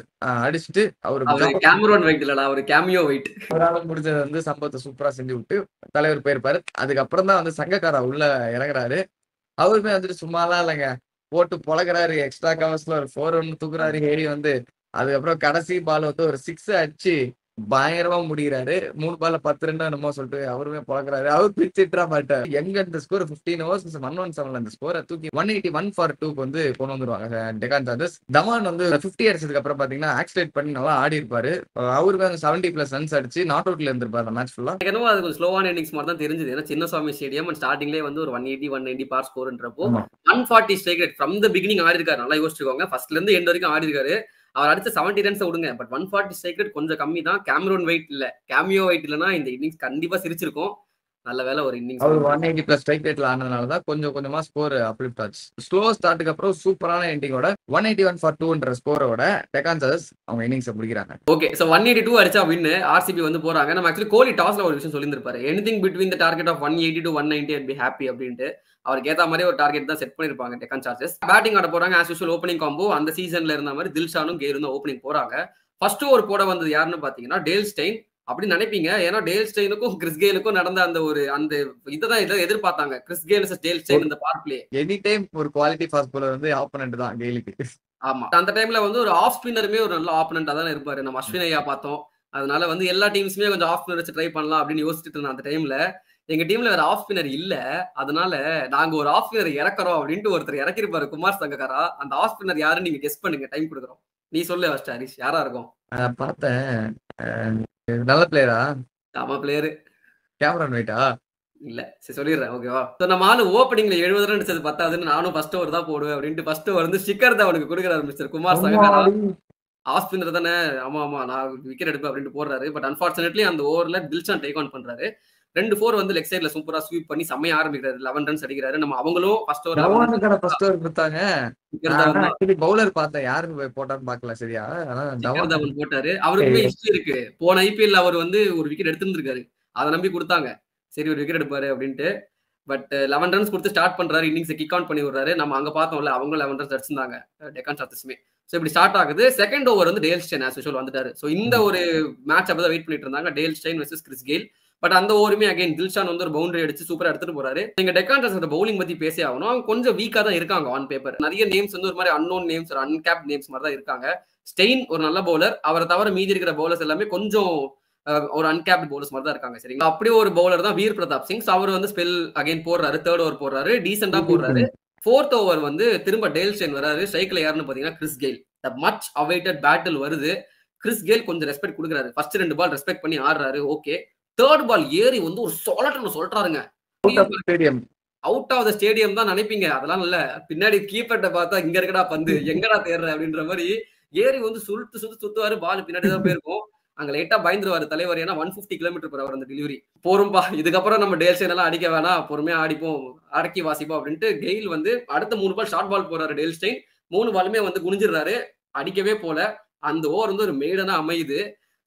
அடிச்சுட்டு அவரு கேமரான் வெயிட் இல்லடா, அவர் கேமியோ வெயிட். அவரால் முடிஞ்சதை வந்து சம்பவத்தை சூப்பரா செஞ்சு விட்டு தலைவர் போயிருப்பாரு. அதுக்கப்புறம் தான் வந்து சங்கக்காரா உள்ள இறங்குறாரு. அவருமே வந்துட்டு சும்மாலாம் இல்லைங்க, போட்டு பொழக்கிறாரு. எக்ஸ்ட்ரா கவர்ஸ்ல ஒரு 4 ரன் தூக்குறாரு ஹேரி வந்து. அதுக்கப்புறம் கடைசி பால் வந்து ஒரு 6 அடிச்சு பயங்கரமா முடிகிறாரு. 3 பால்ல 10 ரன் என்னமோ சொல்லிட்டு அவருமே பொழக்கிறாரு. அவர் பிச்சிட்டா மாட்டார். எங்க இந்த ஸ்கோர் 15 overs 117 அந்த ஸ்கோரை தூக்கி 181 for 2க்கு வந்து கொண்டு வந்துருவாங்க டெக்கான் சார்ஜர்ஸ். தவான் வந்து 50 அடிச்சதுக்கு அப்புறம் பாத்தீங்கன்னா ஆக்சிலேட் பண்ணி நல்லா ஆடி இருப்பாரு. அவருக்கு வந்து 70+ ரன்ஸ் அடிச்சு நாட் அவுட்ல இருந்திருப்பாரு அந்த மேட்ச் ஃபுல்லா. எனக்கு அது கொஞ்சம் ஸ்லோவான இன்னிங்ஸ் மாதிரி தான் தெரிஞ்சது. ஏன்னா சின்னசுவாமி ஸ்டேடியம் ஸ்டார்டிங்லேயே வந்து ஒரு 180 190 பார் ஸ்கோர்ன்றப்போ 140 strike rate from the beginning ஆடி இருக்காரு. நல்லா யோசிச்சுக்கோங்க, ஃபர்ஸ்ட்ல இருந்து எண்ட் வரைக்கும் ஆடி இருக்காரு. அவர் அடுத்த 70 ரன்ஸ் விடுங்க, பட் 140 ஸ்ட்ரைக் ரேட் கொஞ்சம் கம்மி தான். கேமரூன் வெயிட் இல்ல, கேமியோ வெயிட் இல்லைன்னா இந்த இன்னிங்ஸ் கண்டிப்பா சிரிச்சிருக்கும். நல்ல வேலை ஒரு இன்னிங்ஸ் அவர் 180+ ஸ்ட்ரைக் ரேட்ல ஆனதுனால தான் கொஞ்சம் கொஞ்சமா ஸ்கோர் அப்லிஃப்ட் ஆச்சு. ஸ்லோ ஸ்டார்ட்டுக்கு அப்புறம் சூப்பரான எண்டிங்கோட 181 for 2ன்ற ஸ்கோரோட டெக்கான் சார்ஜர்ஸ் அவங்க இன்னிங்ஸை முடிக்கிறாங்க. ஓகே, சோ 182 அடிச்சா வின், ஆர்சிபி வந்து போறாங்க. நம்ம ஆக்சுவலி கோலி டாஸ்ல ஒரு விஷயம் சொல்லியிருப்பாரு, anything between the target of 180 to 190 and be happy அப்படின்ட்டு. அவருக்கு ஏத்த மாதிரி ஒரு டார்கெட் தான் செட் பண்ணிருப்பாங்க டெக்கான் சார்ஜர்ஸ். பேட்டிங் ஆட போறாங்க ஆஸ் யூசுவல். ஓப்பனிங் காம்போ அந்த சீசன்ல இருந்த மாதிரி தில்ஷானும் கேரும் தான் ஓப்பனிங் போறாங்க. ஃபர்ஸ்ட் ஓவர் போட வந்தது யாருன்னு பாத்தீங்கன்னா டேல் ஸ்டெயின். அப்படி நினைப்பீங்க, ஏன்னா டேல் ஸ்டெயினுக்கும் கிறிஸ் கெயிலுக்கும் நடந்த அந்த ஒரு அந்த இதான் எதிர்பார்த்தாங்க. Chris Gayle vs Dale Steyn இந்த பவர் பிளே. எனி டைம் ஒரு குவாலிட்டி ஃபாஸ்ட் பவுலர் வந்து ஆப்போனன்ட் தான் கெயிலுக்கு. ஆமா, அந்த டைம்ல வந்து ஒரு ஆஃப் ஸ்பின்னருமே ஒரு நல்ல ஆப்போனண்டா தான் இருப்பாரு. நம்ம அஸ்வின் ஐயா பார்த்தோம். அதனால வந்து எல்லா டீம்ஸுமே கொஞ்சம் ஆஃப் ஸ்பின்னர் வச்சு ட்ரை பண்ணலாம் அப்படின்னு யோசிச்சுட்டு இருந்தேன் அந்த டைம்ல. எங்க டீம்ல வேற ஆஃப் ஸ்பின்னர் இல்ல, அதனால நாங்க ஒரு ஆஃப் ஸ்பின்னர் இறக்குறோம் அப்படின்ட்டு ஒருத்தர் இறக்கிருப்பாரு, குமார் சங்கக்காரா. அந்த ஆஃப் ஸ்பின்னர் யாருன்னு நீங்க கெஸ் பண்ணுங்க, டைம் கொடுக்குறோம். நீ சொல்லு ஃபர்ஸ்ட் ஹரிஷ், யாரா இருக்கும்? பார்த்தேன். நல்ல பிளேயரா? ஆமா பிளேயரு. கேமரான் வெயிட்டா? இல்ல, சரி சொல்லிடுறேன் ஓகேவா. நம்ம ஆளு ஓப்பனிங்ல 70 ரன் அடிச்சது பத்தாதுன்னு நானும் ஃபர்ஸ்ட் ஓவர் தான் போடுவேன் அப்படின்ட்டு ஃபர்ஸ்ட் ஓவர் வந்து ஷிக்கர் தவனுக்கு கொடுக்குறாரு mister Kumar Sangakkara. Off spinner தானே, ஆமா ஆமா நான் விக்கெட் எடுப்பேன் அப்படின்ட்டு போடுறாரு. பட் அன்பார்ச்சுனேட்லி அந்த ஓவர்ல தில்ஷான் டேக் ஆன் பண்றாரு. 2 4 வந்து லெக் சைடுல சூப்பரா ஸ்வீப் பண்ணி செம்மையா ஆரம்பிக்கிறாரு. 11 ரன்ஸ் அடிக்கிறாரு. நம்ம அவங்களும் ஃபர்ஸ்ட் ஓவர் ஃபர்ஸ்ட் ஓவர் கொடுத்தாங்க. பவுலர் பார்த்தேன், யாருக்கு போட்டான்னு பார்க்கல சரியா. தவன் போட்டாரு. அவருக்குமே ஹிஸ்டரி இருக்கு. போன ஐபிஎல் அவர் வந்து ஒரு விக்கெட் எடுத்திருந்திருக்காரு, அதை நம்பி கொடுத்தாங்க. சரி ஒரு விக்கெட் எடுப்பாரு அப்படின்ட்டு. பட் 11 ரன்ஸ் கொடுத்து ஸ்டார்ட் பண்றாரு, இன்னிங்ஸ் கிக் ஆன் பண்ணி விடுறாரு. நம்ம அங்க பார்த்தோம்ல, அவங்க 11 ரன்ஸ் அடிச்சிருந்தாங்க டெக்கான் சார்ஜர்ஸ்மே. சோ இப்படி ஸ்டார்ட் ஆகுது. செகண்ட் ஓவர் வந்து டேல் ஸ்டெயின் ஆஸ் யூசுவல் வந்துட்டாரு. சோ இந்த ஒரு மேட்ச் அப்பதான் வெயிட் பண்ணிட்டு இருந்தாங்க, Dale Steyn versus Chris Gayle. But அந்த ஓவருமே அகைன் தில்ஷான் வந்து ஒரு பவுண்டரி அடிச்சு சூப்பரா எடுத்துட்டு போறாரு. நீங்க டெக்கான் சார்ஜர்ஸ் பவுலிங் பத்தி பேசி ஆகணும். அவங்க கொஞ்சம் வீக்கா தான் இருக்காங்க ஆன் பேப்பர். நிறைய நேம்ஸ் வந்து ஒரு மாதிரி அன்னோன் நேம்ஸ், அன்கேப் நேம்ஸ் மாதிரி தான் இருக்காங்க. ஸ்டெயின் ஒரு நல்ல பவுலர், அவரை தவிர மீதி இருக்கிற பவுலர்ஸ் எல்லாமே கொஞ்சம் ஒரு அன்கேப்ட் பவுலர்ஸ் மாதிரி தான் இருக்காங்க சரிங்களா. அப்படியே ஒரு பவுலர் தான் வீர் பிரதாப் சிங். அவர் வந்து ஸ்பெல் அகைன் போடுறாரு, தேர்ட் ஓவர் போடுறாரு, டீசெண்டா போடுறாரு. ஃபோர்த் ஓவர் வந்து திரும்ப டேல் ஸ்டெயின் வராரு. ஸ்ட்ரைக்ல யாருன்னு பாத்தீங்கன்னா கிறிஸ் கெயில். த மச் அவைட்டட் பேட்டில் வருது. கிறிஸ் கெயில் கொஞ்சம் ரெஸ்பெக்ட் கொடுக்குறாரு. ஃபர்ஸ்ட் 2 பால் ரெஸ்பெக்ட் பண்ணி ஆடுறாரு, ஓகே. தேர்ட் பால் ஏறி வந்து ஒரு சொல்றாருங்க. அவுட் ஆஃப் த ஸ்டேடியம் தான் நினைப்பீங்க, அதெல்லாம் இல்ல. பின்னாடி கீப்பர்ட்ட பார்த்தா இங்க இருக்கடா பந்து, எங்கடா தேடுற அப்படின்ற மாதிரி ஏறி வந்து சுத்துவாரு. பால் பின்னாடி தான் போயிருக்கும். அங்க லைட்டா பயந்துருவாரு தலைவர், ஏன்னா 150 km/h அந்த டெலிவரி. போரும்பா, இதுக்கப்புறம் நம்ம டேல் ஸ்டெயின் எல்லாம் அடிக்க வேணாம், பொறுமையா ஆடிப்போம், அடக்கி வாசிப்போம் அப்படின்ட்டு கெயில் வந்து அடுத்த 3 பால் ஷார்ட் பால் போறாரு. டேல் ஸ்டெயின் 3 பாலுமே வந்து குனிஞ்சிடுறாரு, அடிக்கவே போல. அந்த ஓவர் வந்து ஒரு மெய்டனா அமையுது.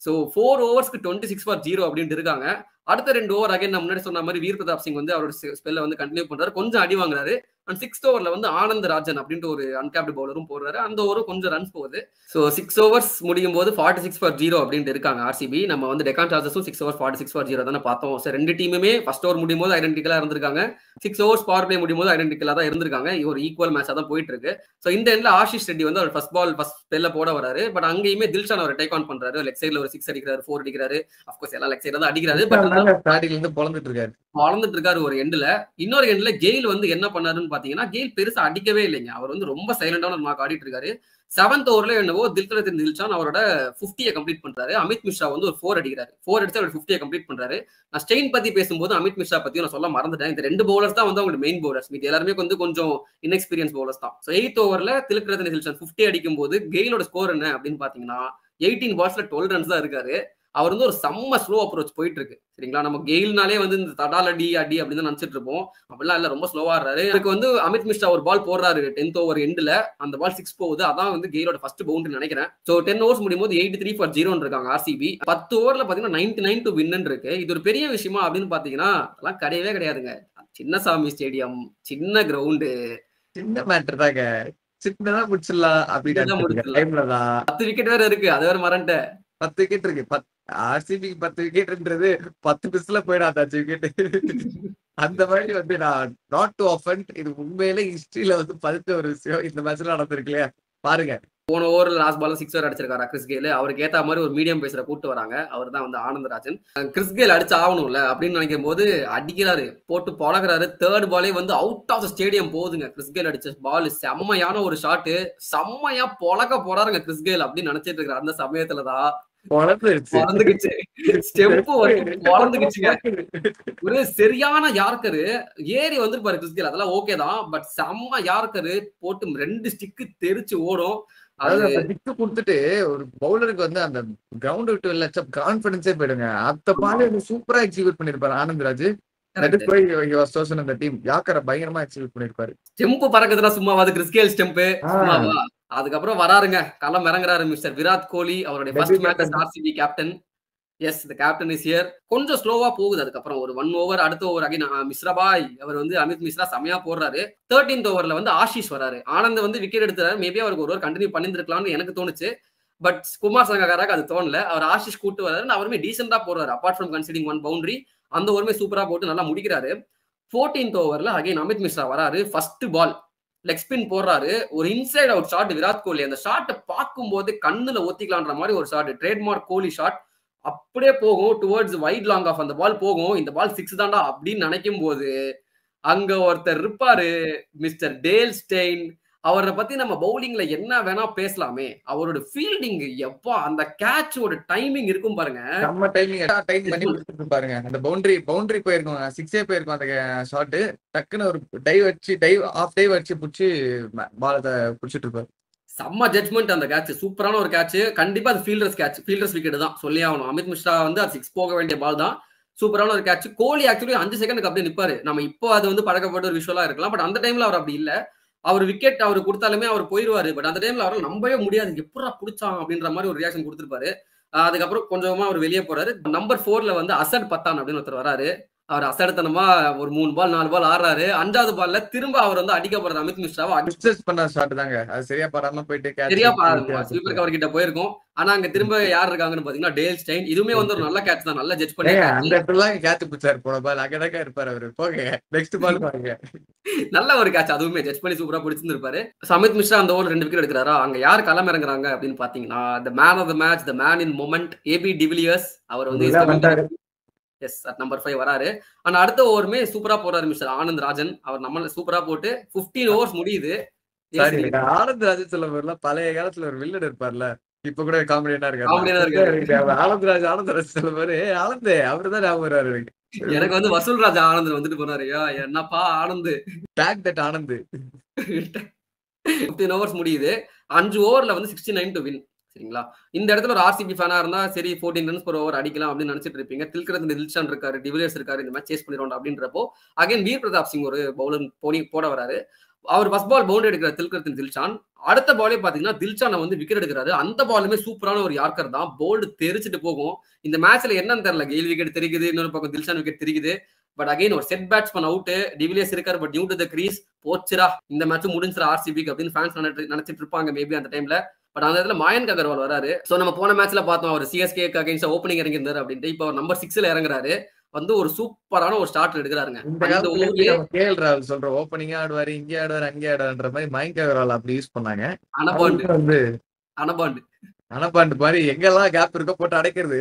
சோ 4 ஓவர்ஸ்க்கு 26 for 0 அப்படின்ட்டு இருக்காங்க. அடுத்த 2 ஓவர் அகைன் நான் முன்னாடி சொன்ன மாதிரி வீர் பிரதாப் சிங் வந்து அவரோட ஸ்பெல்ல வந்து கண்டினியூ பண்றாரு. கொஞ்சம் அடி வாங்குறாரு. அண்ட் 6th ஓவர்ல வந்து ஆனந்த் ராஜன் அப்படின்ற ஒரு அன்கேப்டு பவுலரும் போடுறாரு. அந்த ஓவரும் கொஞ்சம் ரன்ஸ் போகுது. ஸோ 6 overs முடியும் போது 46 for 0 அப்படின்ட்டு இருக்காங்க ஆர்சிபி. நம்ம வந்து டெக்கான் சார்ஜர்ஸும் 6 overs 46 for 0 தானே பார்த்தோம். ஸோ ரெண்டு டீமுமே ஃபர்ஸ்ட் ஓவர் முடியும் போது ஐடென்டிக்கலா இருந்திருக்காங்க. 6 overs பவர் பிளே முடியும் போது ஐடென்டிக்கலா தான் இருந்திருக்காங்க. ஒரு ஈக்குவல் மேட்சா தான் போயிட்டு இருக்கு. ஸோ இந்த எண்ட்ல ஆஷிஷ் ரெட்டி வந்து அவர் ஃபர்ஸ்ட் ஸ்பெல்ல போட வராரு. பட் அங்கேயுமே தில்ஷான் அவர் டேக் ஆன் பண்றாரு. லெக் சைட்ல ஒரு 6 அடிக்கிறாரு, 4 அடிக்கிறாரு. அஃப்கோர்ஸ் எல்லாம் லெக் சைட்ல தான் அடிக்கிறாரு. பட் ஸ்டார்டிங்ல இருந்து பொளந்துட்டு இருக்காரு ஒரு எண்ட்ல. இன்னொரு எண்ட்ல கெயில் வந்து என்ன பண்ணாருன்னு பாத்தீங்கன்னா, கெயில் பெருசா அடிக்கவே இல்லைங்க. அவர் வந்து ரொம்ப சைலண்டான மார்க் ஆடிட்டு இருக்காரு. 7th ஓவர்ல என்னவோ தில்ஷான் அவரோட 50 கம்ப்ளீட் பண்றாரு. அமித் மிஸ்ரா வந்து ஒரு 4 அடிக்கிறாரு. 4 அடிச்சு அவர் 50 கம்ப்ளீட் பண்றாரு. நான் ஸ்டெயின் பத்தி பேசும்போது அமித் மிஸ்ரா பத்தியும் நான் சொல்ல மறந்துட்டேன். இந்த 2 பவுலர்ஸ் தான் வந்து அவங்க மெயின் பவுலர்ஸ். மீதி எல்லாருமே வந்து கொஞ்சம் இன்எக்ஸ்பீரியன்ஸ் பவுலர்ஸ் தான். ஸோ 8th ஓவர்ல தில்ஷான் 50 அடிக்கும் போது கெயிலோட ஸ்கோர் என்ன அப்படின்னு பாத்தீங்கன்னா 18 balls 12 runs தான் இருக்காரு. அவர் வந்து ஒரு செம்ம ஸ்லோ அப்ரோச் போயிட்டு இருக்கு. சரிங்களா, நம்ம கெயில்னாலே வந்து இந்த தடால் அடி அப்படின்னு தான் நினைச்சிட்டு இருப்போம். அப்படிலாம் இல்ல, ரொம்ப ஸ்லோவா ஆடுறாரு. எனக்கு வந்து அமித் மிஸ்ரா ஒரு பால் போடுறாரு 10th ஓவர் எண்ட்ல. அந்த பால் 6 போகுது. அதான் வந்து கெயிலோட ஃபர்ஸ்ட் பவுண்டரி நினைக்கிறேன். ஸோ 10 overs முடியும் போது 83 for 0 இருக்காங்க ஆர்சிபி. 10 ஓவர்ல பாத்தீங்கன்னா 99 to win இருக்கு. இது ஒரு பெரிய விஷயமா அப்படின்னு பாத்தீங்கன்னா அதெல்லாம் கிடையவே கிடையாதுங்க. சின்னசாமி ஸ்டேடியம், சின்ன கிரவுண்டு, சின்ன மேட்டர் தாங்க. சின்னதா முடிச்சிடலாம் அப்படின்னு 10 விக்கெட் வேற இருக்கு. அது வேற மறந்துட்டேன். 10 விக்கெட் இருக்கு. ஆர்சிபிக்கு 10 விக்கெட்ன்றது 10 பிஸ்ல போயிடாது 5 விக்கெட். அந்த மாதிரி வந்து நான் நாட் டு ஆஃபெண்ட், இது உண்மையிலே ஹிஸ்டரியில வந்து பதித்த ஒரு விஷயம். இந்த மேட்ச்ல நடந்திருக்கு இல்லையா, பாருங்க. போன ஓவர்ல லாஸ்ட் பால் 6 அடிச்சிருக்காரு கிறிஸ் கெயில். அவருக்கு ஏத்த மாதிரி ஒரு மீடியம் பேசற கூட்டு வராங்க. அவர் தான் வந்து ஆனந்த் ராஜன். கிறிஸ் கெயில் அடிச்சு ஆகணும்ல அப்படின்னு நினைக்கும் போது அடிக்கிறாரு, போட்டு பழகிறாரு. 3rd பாலே வந்து அவுட் ஆஃப் த ஸ்டேடியம் போகுதுங்க. கிறிஸ் கெயில் அடிச்ச பால் செம்மையான ஒரு ஷாட். செம்மையா பொழக்க போறாருங்க கிறிஸ் கெயில் அப்படின்னு நினைச்சிட்டு இருக்கிற அந்த சமயத்துலதான் ஒரு சரியான யார்கரு ஏறி வந்திருப்பாரு கிறிஸ் கெயில். அதெல்லாம் ஓகே தான். பட் செம்ம யார்கரு போட்டு 2 ஸ்டிக்கு தெரிச்சு ஓடும். கொடுத்துட்டு ஒரு பவுலருக்கு வந்து அந்த கிரவுண்ட் விட்டு இல்ல கான்பிடன்ஸே போயிடுங்க. அந்த பால சூப்பரா எக்ஸிக்யூட் பண்ணிருப்பாரு ஆனந்த்ராஜ். பயங்கரமா எக்ஸிக்யூட் பண்ணிருப்பாரு. ஸ்டெம்ப் பறக்குதுன்னா சும்மாவாது கிறிஸ் கெயில் ஸ்டெம்ப் சும்மாவா? அதுக்கப்புறம் வராருங்க, களம் இறங்குறாரு மிஸ்டர் விராட் கோலி. அவருடைய first match RCB captain. Yes, the captain is here. கொஞ்சம் ஸ்லோவா போகுது. அதுக்கப்புறம் ஒரு 1 over அடுத்த ஓவர் அகைன் மிஸ்ராபாய் அவர் வந்து அமித் மிஸ்ரா செமையா போடுறாரு. 13th ஓவர்ல வந்து ஆஷிஷ் வராரு. ஆனந்த் வந்து விக்கெட் எடுத்துறாரு. மேபி அவருக்கு ஒரு ஓவர் கண்டினியூ பண்ணிருக்கலாம்னு எனக்கு தோணுச்சு. பட் குமார் சங்ககாராக்கு அது தோணல. அவர் ஆஷிஷ் கூட்டு வராரு. அவருமே டீசெண்டா போடுறாரு. அபார்ட் ஃப்ரம் கன்சிடிங் 1 boundary, அந்த ஓவருமே சூப்பரா போட்டு நல்லா முடிக்கிறாரு. 14th ஓவர்ல அகைன் அமித் மிஸ்ரா வராரு. ஃபர்ஸ்ட் பால் லெக் ஸ்பின் போடுறாரு. ஒரு inside out shot Virat Kohli. அந்த ஷாட்டை பார்க்கும் போது கண்ணுல ஒத்திக்கலான்ற மாதிரி ஒரு ஷாட், ட்ரேட்மார்க் கோலி ஷாட். அப்படியே போகும் டுவர்ட்ஸ் வைட் லாங் ஆஃப். அந்த பால் போகும். இந்த பால் 6 தான்டா அப்படின்னு நினைக்கும் போது அங்க ஒருத்தர் இருப்பாரு, மிஸ்டர் டேல் ஸ்டெயின். அவரை பத்தி நம்ம பவுலிங்ல என்ன வேணா பேசலாமே. அவரோட ஃபீல்டிங் எப்பா, அந்த கேட்சோட டைமிங் இருக்கும் பாருங்க. நம்ம டைம் பண்ணி பாருங்க. அந்த பவுண்டரி போயிருக்கும், 6 போயிருக்கும். அந்த ஷாட் டக்குன்னு ஒரு ஆஃப் டைவ் வச்சு புடிச்சு பாலத்தை புடிச்சிட்டு இருப்பாரு. செம்ம ஜட்மெண்ட் அந்த கேட்ச். சூப்பரான ஒரு கேட்ச். கண்டிப்பா அது ஃபீல்டர்ஸ் விக்கெட் தான் சொல்லி ஆகணும். அமித் மிஸ்ரா வந்து அது 6 போக வேண்டிய பால் தான். சூப்பரான ஒரு கேட்ச். கோலி ஆக்சுவலி 5 செகண்டுக்கு அப்படியே நிப்பாரு. நம்ம இப்போ அது வந்து பழக்கப்பட்ட ஒரு விஷுவலா இருக்கலாம். பட் அந்த டைம்ல அவர் அப்படி இல்ல. அவர் விக்கெட் அவர் கொடுத்தாலுமே அவர் போயிருவாரு. பட் அந்த டைம்ல அவரால் நம்பவே முடியாது, எப்படா பிடிச்சான் அப்படின்ற மாதிரி ஒரு ரியாக்ஷன் கொடுத்திருப்பாரு. அதுக்கப்புறம் கொஞ்சமா அவர் வெளியே போறாரு. நம்பர் 4ல வந்து அசட் பத்தான் அப்படின்னு ஒருத்தர் வராரு. அவர் அசடுத்தனமா ஒரு 3 பால் 4 பால் ஆடுறாரு. 5வது பால்ல திரும்ப அவர் வந்து அடிக்கப்படுற அமித் மிஸ்ராவை பண்ண ஷாட் தாங்க. அது சரியா பராம போயிட்டு சரியா ஸ்வீப்பர் கவர் கிட்ட போயிருக்கும். ஆனா அங்க திரும்ப யார் இருக்காங்கன்னு பாத்தீங்கன்னா டேல் ஸ்டெயின். இதுவுமே வந்து ஒரு நல்ல கேட்ச் தான், நல்ல ஜட்ஜ் பண்ணி அந்த இடத்துல கேட்ச் பிடிச்சாரு. போன பால் அங்கதான் இருப்பாரு அவரு. போங்க நெக்ஸ்ட் பால் பாருங்க. நல்ல ஒரு கேட்ச், அதுவுமே ஜட்ஜ் பண்ணி சூப்பரா பிடிச்சிருந்திருப்பாரு. அமித் மிஸ்ரா அந்த ஓவர் 2 விக்கெட் எடுக்கிறாரா. அங்க யார் களம் இறங்குறாங்க அப்படின்னு பாத்தீங்கன்னா the man of the match, the man in moment, AB de Villiers. அவர் வந்து எஸ் அட் நம்பர் 5 வராரு. ஆனா அடுத்த ஓவருமே சூப்பரா போறாரு மிஸ்டர் ஆனந்த் ராஜன். அவர் நம்ம சூப்பரா போட்டு 15 overs முடியுது. ஆனந்த் ராஜன் சொல்ல போறல, பழைய காலத்துல ஒரு வில்லன் இருப்பார்ல, இப்ப கூட காமெடியா இருக்காரு. ஆனந்த் ராஜ் சொல்ல போது ஆனந்த் அவருதான் ஞாபகம் வர்றாரு எனக்கு. வந்து வசூல் ராஜா ஆனந்த் வந்துட்டு போறாரு. என்னப்பா Anand, take that Anand. 15 overs முடியுது. 5 ஓவர்ல வந்து 69 to win. சரிங்களா, இந்த இடத்துல ஒரு ஆர்சிபி ஃபேனா இருந்தா சரி 14 runs per over அடிக்கலாம் அப்படின்னு நினைச்சிட்டு இருப்பீங்க. தில்ஷான் இருக்காரு, டிவிலியர்ஸ் இருக்காரு, இந்த மேட்ச் சேஸ் பண்ணிடுவோம் அப்படின்றப்போ அகைன் வீர் பிரதாப் சிங் ஒரு பவுலர் போட வராரு. அவர் ஃபர்ஸ்ட் பால் பவுண்டரி எடுக்கிறார் தில்ஷான். அடுத்த பாலே பாத்தீங்கன்னா தில்ஷானை வந்து விக்கெட் எடுக்கிறாரு. அந்த பாலுமே சூப்பரான ஒரு யார்கர் தான். போல்டு தெரிச்சுட்டு போகும். இந்த மேட்ச்ல என்னன்னு தெரியல, கெயில் விக்கெட் தெரிக்குது, இன்னொரு பக்கம் தில்ஷான் விக்கெட் தெரிக்குது. பட் அகைன் ஒரு செட் பேட்ஸ்மேன் அவுட், டிவிலியர்ஸ் இருக்காரு but new to the crease, போச்சுரா இந்த மேட்ச் முடிஞ்சிரா ஆர்சிபிக்கு அப்படின்னு ஃபேன்ஸ் நினைச்சிட்டு இருப்பாங்க மேபி அந்த டைம்ல. பட் அந்த இடத்துல மயங்க் அகர்வால் வராரு. சோ நம்ம போன மேட்ச்ல பார்த்தோம் அவர் சிஎஸ்கேக்கு அகைன்ஸ்ட் ஓப்பனிங் இறங்கி இருந்தாரு அப்படின்ட்டு. இப்போ அவர் நம்பர் 6ல இறங்குறாரு, வந்து ஒரு சூப்பரான ஒரு ஸ்டார்ட் எடுக்கிறாருங்க. கேஎல் ராகுல் சொல்ற ஓப்பனிங்கா ஆடுவாரு, இங்கே ஆடுவாரு அங்கே ஆடுவாருன்ற மாதிரி மயங்க் அகர்வால் அப்படி யூஸ் பண்ணாங்க. அனபாண்டு மாதிரி எங்கெல்லாம் கேப் இருக்க போட்டு அடைக்கிறது.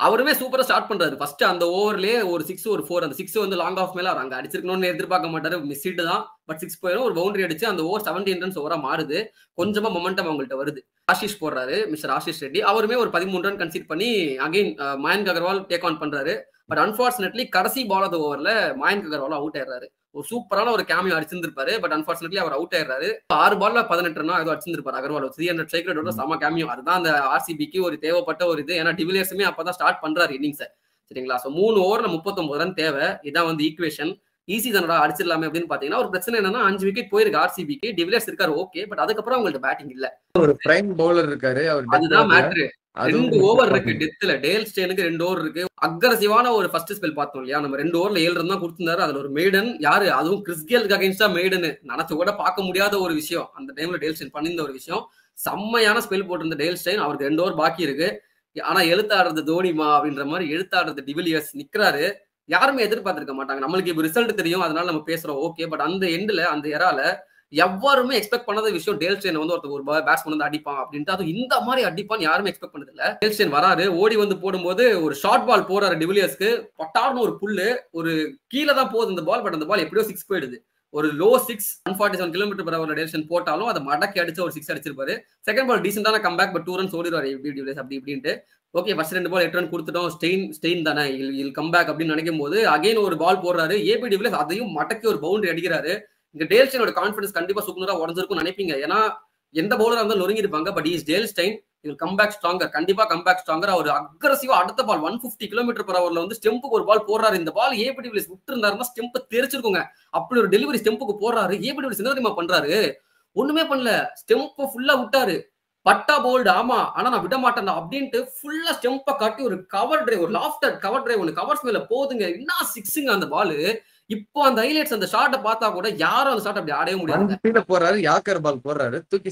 அவருமே சூப்பரா ஸ்டார்ட் பண்றாரு. ஃபர்ஸ்ட் அந்த ஓவர்லயே ஒரு 6 ஒரு 4, அந்த 6 வந்து லாங் ஆஃப் மேல அவர் அங்க அடிச்சிருக்கணும்னு எதிர்பார்க்க மாட்டாரு, மிஸ் ஹிட் தான். பட் 6 போயிடும், ஒரு பவுண்டரி அடிச்சு அந்த ஓவர் 17 ரன்ஸ் ஓவரா மாறுது. கொஞ்சமா மொமெண்டம் அவங்கள்ட்ட வருது. ஆஷிஷ் போடுறாரு, மிஸ்டர் ஆஷிஷ் ரெட்டி. அவருமே ஒரு 13 ரன் கன்சீட் பண்ணி again Mayank Agarwal take on பண்றாரு. பட் அன்பார்ச்சுனேட்லி கடைசி பால் ஆஃப் ஓவர்ல மயங்க் அகர்வால் அவுட் ஆயிடுறாரு. ஒரு சூப்பரான ஒரு கேமியோ அடிச்சிருந்திருப்பாரு. பட் அன்பார்ச்சுனேட்லி அவர் அவுட் ஆயிடுறாரு. 6 பால்ல 18 ரன் ஏதோ அடிச்சிருந்திருப்பாரு அகர்வால். 300 ஸ்ட்ரைக் ரேட்டோட சம கேமியோ. அதுதான் அந்த ஆர்சிபிக்கு ஒரு தேவைப்பட்ட ஒரு இது. ஏன்னா டிவிலியர்ஸுமே அப்பதான் ஸ்டார்ட் பண்றாரு இன்னிங்ஸ். சரிங்களா? சோ 3 ஓவர்ல 39 ரன் தேவை. இதான் வந்து ஈக்குவேஷன். ஈஸி தானடா அடிச்சிடலாமே அப்படின்னு பாத்தீங்கன்னா ஒரு பிரச்சனை என்னன்னா 5 விக்கெட் போயிருக்கு ஆர்சிபிக்கு. டிவிலியர்ஸ் இருக்காரு ஓகே, பட் அதுக்கப்புறம் அவங்களுக்கு பேட்டிங் இல்ல. ஒரு பிரைம் பவுலர் இருக்காரு, அதுதான் மேட்ரு. 2 ஓவர் இருக்கு டெத்ல. டேல் ஸ்டெயினுக்கு 2 ஓவர் இருக்கு. அக்ரெசிவான ஒரு ஃபர்ஸ்ட் ஸ்பெல் பார்த்தோம் இல்லையா? நம்ம 2 ஓவர்ல 7 ரன் தான் கொடுத்திருந்தாரு. அதுல ஒரு மெய்டன் யாரு, அதுவும் கிறிஸ் கெயிலுக்கு அகைன்ஸ்டா மெய்டன், நினைச்சு கூட பார்க்க முடியாத ஒரு விஷயம். அந்த டைம்ல டேல் ஸ்டெயின் பண்ணிருந்த ஒரு விஷயம். செம்மையான ஸ்பெல் போட்டிருந்த டேல் ஸ்டெயின். அவருக்கு 2 ஓவர் பாக்கி இருக்கு. ஆனா எழுத்தாடுறது தோனிமா அப்படின்ற மாதிரி எழுத்தாடுறது டிவிலியர்ஸ் நிக்கிறாரு. யாருமே எதிர்பார்த்திருக்க மாட்டாங்க. நம்மளுக்கு இப்ப ரிசல்ட் தெரியும், அதனால நம்ம பேசுறோம் ஓகே. பட் அந்த எண்ட்ல அந்த எரால எவ்வருமே எக்ஸ்பெக்ட் பண்ணாத விஷயம் டேல் ஸ்டெயின் வந்து ஒரு பேட்ஸ்மேன் வந்து அடிப்பான் அப்படின்ட்டு. அது இந்த மாதிரி அடிப்பான் யாருமே எக்ஸ்பெக்ட் பண்ணது இல்ல. டேல் ஸ்டெயின் வராரு, ஓடி வந்து போடும்போது ஒரு ஷார்ட் பால் போறாரு டிவிலியர்ஸ்க்கு. பட்டார்னு ஒரு புல்லு, ஒரு கீழே தான் போகுது இந்த பால். பட் அந்த பால் எப்படியோ 6 போயிடுது. ஒரு லோ 6, 147 km/h டேல் ஸ்டெயின் போட்டாலும் அதை மடக்கி அடிச்சு ஒரு 6 அடிச்சிருப்பாரு. செகண்ட் பால் டீசென்டான கம்பேக், பட் 2 ரன்ஸ் ஓடிடுவாரு டிவிலியர்ஸ் அப்படி இப்படின்ட்டு. ஓகே, ஃபர்ஸ்ட் 2 பால் 8 ரன் கொடுத்துட்டோம், ஸ்டெயின் தானே இல் கம்பேக் அப்படின்னு நினைக்கும் போது அகைன் ஒரு பால் போடுறாரு. ஏபி டிவிலியர்ஸ் அதையும் மடக்கி ஒரு பவுண்டரி அடிக்கிறாரு. இங்க டேல் ஸ்டெயினோட கான்ஃபிடன்ஸ் கண்டிப்பா சுக்குனரா உடஞ்சிருக்கும் நினைப்பீங்க. ஏன்னா எந்த பவுலரா இருந்தாலும் நொறுங்கி இருப்பாங்க. But is Dale Steyn, he'll come back stronger, கண்டிப்பா கம்பேக் ஸ்ட்ராங்கர். அவர் அக்ரெசிவா அடுத்த பால் 150 km/h வந்து ஸ்டெம்புக்கு ஒரு பால் போடுறாரு. இந்த பால் ஏபி டிவிலியர்ஸ் விட்டு இருந்தாருன்னா ஸ்டெம்பை தெரிச்சிருக்குங்க. அப்படி ஒரு டெலிவரி ஸ்டெம்புக்கு போடுறாரு. ஏபி டிவிலியர்ஸ் என்ன தெரியுமா பண்றாரு? ஒண்ணுமே பண்ணல, ஸ்டெம்பை ஃபுல்லா விட்டாரு. பட்டா போல்டு, ஆமா ஆனா நான் விட மாட்டேன் அப்படின்ட்டு ஃபுல்லா ஸ்டெம்பை காட்டி ஒரு கவர் டிரைவ், ஒரு லாஃப்டட் கவர் டிரைவ் ஒன்று கவர்ஸ் மேல போதுங்க. என்ன 6ங்க அந்த பால். இப்போ அந்த ஹைலைட்ஸ் அந்த ஷாட்டை பார்த்தா கூட யாரும் அந்த ஷாட் அப்படி ஆடவே முடியாது. போறாரு, யாக்கர் பால் போறாரு, தூக்கி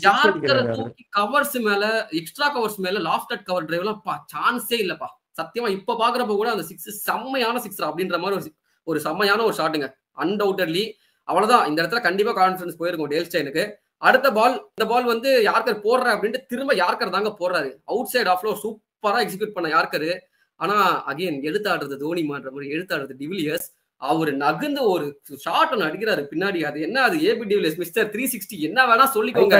கவர்ஸ் மேல, எக்ஸ்ட்ரா கவர்ஸ் மேல லாஃப்டட் கவர் டிரைவ் எல்லாம் சான்ஸே இல்லப்பா. சத்தியமா இப்ப பாக்குறப்ப கூட அந்த 6 செம்மையான 6 அப்படின்ற மாதிரி ஒரு செம்மையான ஒரு ஷாட்டுங்க. அன்டவுட்டட்லி அவ்வளவுதான். இந்த இடத்துல கண்டிப்பா கான்ஃபிடன்ஸ் போயிருக்கும் டேல் ஸ்டெயினுக்கு. அடுத்த பால், இந்த பால் வந்து யார்கர் போடுற அப்படின்ட்டு திரும்ப யார்கர் தாங்க போடுறாரு. அவுட் சைட் ஆஃப்ல சூப்பரா எக்ஸிக்யூட் பண்ண யார்கர். ஆனா அகைன் எழுத்தாடுறது தோனி மான்ற மாதிரி எழுத்தாடுறது டிவிலியர்ஸ். அவரு நகுந்த ஒரு ஷாட் ஒன்று அடிக்கிறாரு பின்னாடி. அது என்ன, அது ஏபி டிவிலியர்ஸ் மிஸ்டர் 360 என்ன வேணா சொல்லிக்கோங்க.